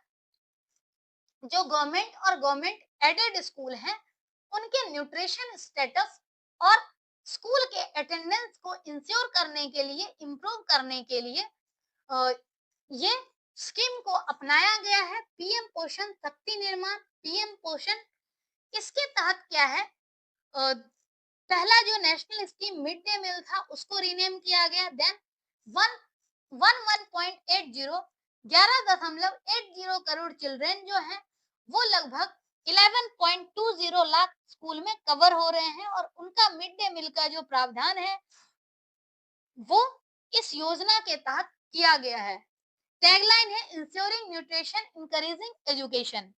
जो गवर्नमेंट और गवर्नमेंट एडेड स्कूल हैं उनके न्यूट्रिशन स्टेटस और स्कूल के अटेंडेंस को इंश्योर करने के लिए, इम्प्रूव करने के लिए ये स्कीम को अपनाया गया है। पीएम पोषण शक्ति निर्माण, पीएम पोषण, इसके तहत क्या है, पहला जो national scheme mid day meal था उसको रीनेम किया गया। देन 11.80 11.80 करोड़ चिल्ड्रन जो हैं वो लगभग 11.20 लाख स्कूल में कवर हो रहे हैं और उनका मिड डे मील का जो प्रावधान है वो इस योजना के तहत किया गया है। टैगलाइन है इंश्योरिंग न्यूट्रिशन इंकरेजिंग एजुकेशन।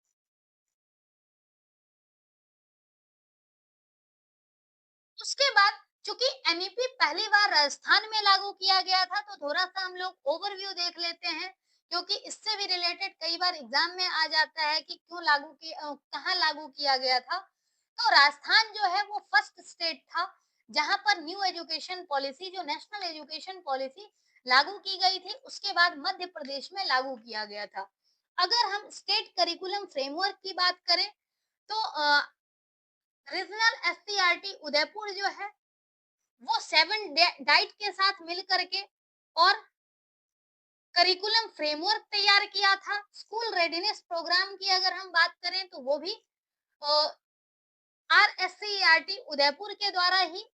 उसके बाद चूंकि एनईपी पहली बार राजस्थान में लागू किया गया था तो थोड़ा सा हम लोग ओवरव्यू देख लेते हैं, क्योंकि इससे भी रिलेटेड कई बार एग्जाम में आ जाता है कि क्यों कहाँ लागू किया गया था। तो राजस्थान जो है वो फर्स्ट स्टेट था जहां पर न्यू एजुकेशन पॉलिसी, जो नेशनल एजुकेशन पॉलिसी लागू की गई थी, उसके बाद मध्य प्रदेश में लागू किया गया था। अगर हम स्टेट करिकुलम फ्रेमवर्क की बात करें तो रीजनल एससीईआरटी उदयपुर जो है वो 7 डाइट के साथ मिल करके और करिकुलम फ्रेमवर्क तैयार किया था। स्कूल रेडीनेस प्रोग्राम की अगर हम बात करें तो वो भी आरएससीईआरटी उदयपुर के द्वारा ही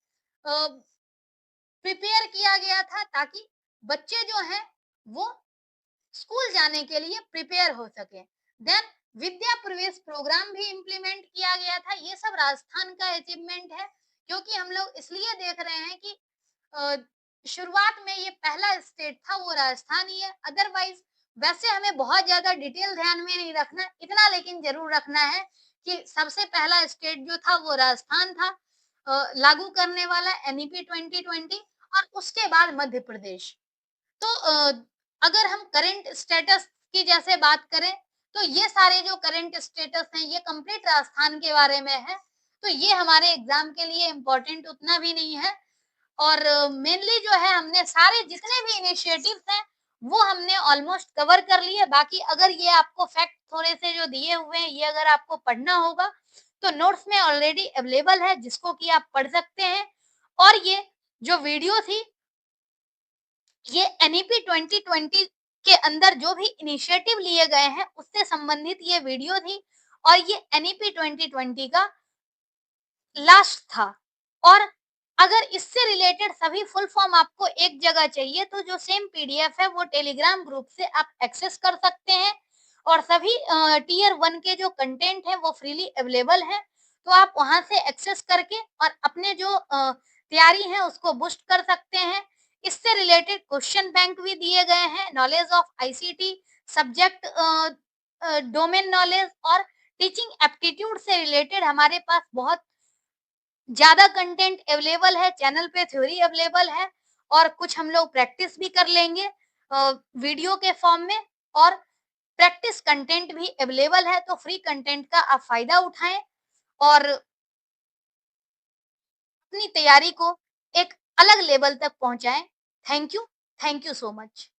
प्रिपेयर किया गया था, ताकि बच्चे जो हैं वो स्कूल जाने के लिए प्रिपेयर हो सके। देन विद्या प्रवेश प्रोग्राम भी इम्प्लीमेंट किया गया था। ये सब राजस्थान का अचीवमेंट है, क्योंकि हम लोग इसलिए देख रहे हैं कि अ, शुरुआत में ये पहला स्टेट था वो राजस्थान ही है। अदरवाइज वैसे हमें बहुत ज्यादा डिटेल ध्यान में नहीं रखना, इतना लेकिन जरूर रखना है कि सबसे पहला स्टेट जो था वो राजस्थान था लागू करने वाला एनईपी 2020, और उसके बाद मध्य प्रदेश। तो अगर हम करंट स्टेटस की जैसे बात करें तो ये सारे जो करंट स्टेटस हैं ये कंप्लीट राजस्थान के बारे में है, तो ये हमारे एग्जाम के लिए इम्पोर्टेंट उतना भी नहीं है। और मेनली जो है हमने सारे जितने भी इनिशिएटिव्स हैं वो हमने ऑलमोस्ट कवर कर लिए। बाकी अगर ये आपको फैक्ट थोड़े से जो दिए हुए हैं ये अगर आपको पढ़ना होगा तो नोट्स में ऑलरेडी अवेलेबल है, जिसको कि आप पढ़ सकते हैं। और ये जो वीडियो थी ये एनईपी 2020 के अंदर जो भी इनिशिएटिव लिए गए हैं उससे संबंधित ये वीडियो थी, और ये एनईपी 2020 का लास्ट था। और अगर इससे रिलेटेड सभी फुल फॉर्म आपको एक जगह चाहिए तो जो सेम पीडीएफ है वो टेलीग्राम ग्रुप से आप एक्सेस कर सकते हैं, और सभी टीयर 1 के जो कंटेंट है वो फ्रीली अवेलेबल है। तो आप वहां से एक्सेस करके और अपने जो तैयारी है उसको बूस्ट कर सकते हैं। इससे रिलेटेड क्वेश्चन बैंक भी दिए गए हैं, knowledge of ICT, subject domain knowledge और टीचिंग एप्टीट्यूड से रिलेटेड हमारे पास बहुत ज्यादा कंटेंट अवेलेबल है। चैनल पे थ्योरी अवेलेबल है और कुछ हम लोग प्रैक्टिस भी कर लेंगे वीडियो के फॉर्म में, और प्रैक्टिस कंटेंट भी अवेलेबल है। तो फ्री कंटेंट का आप फायदा उठाएं और अपनी तैयारी को एक अलग लेवल तक पहुंचाएं। Thank you so much.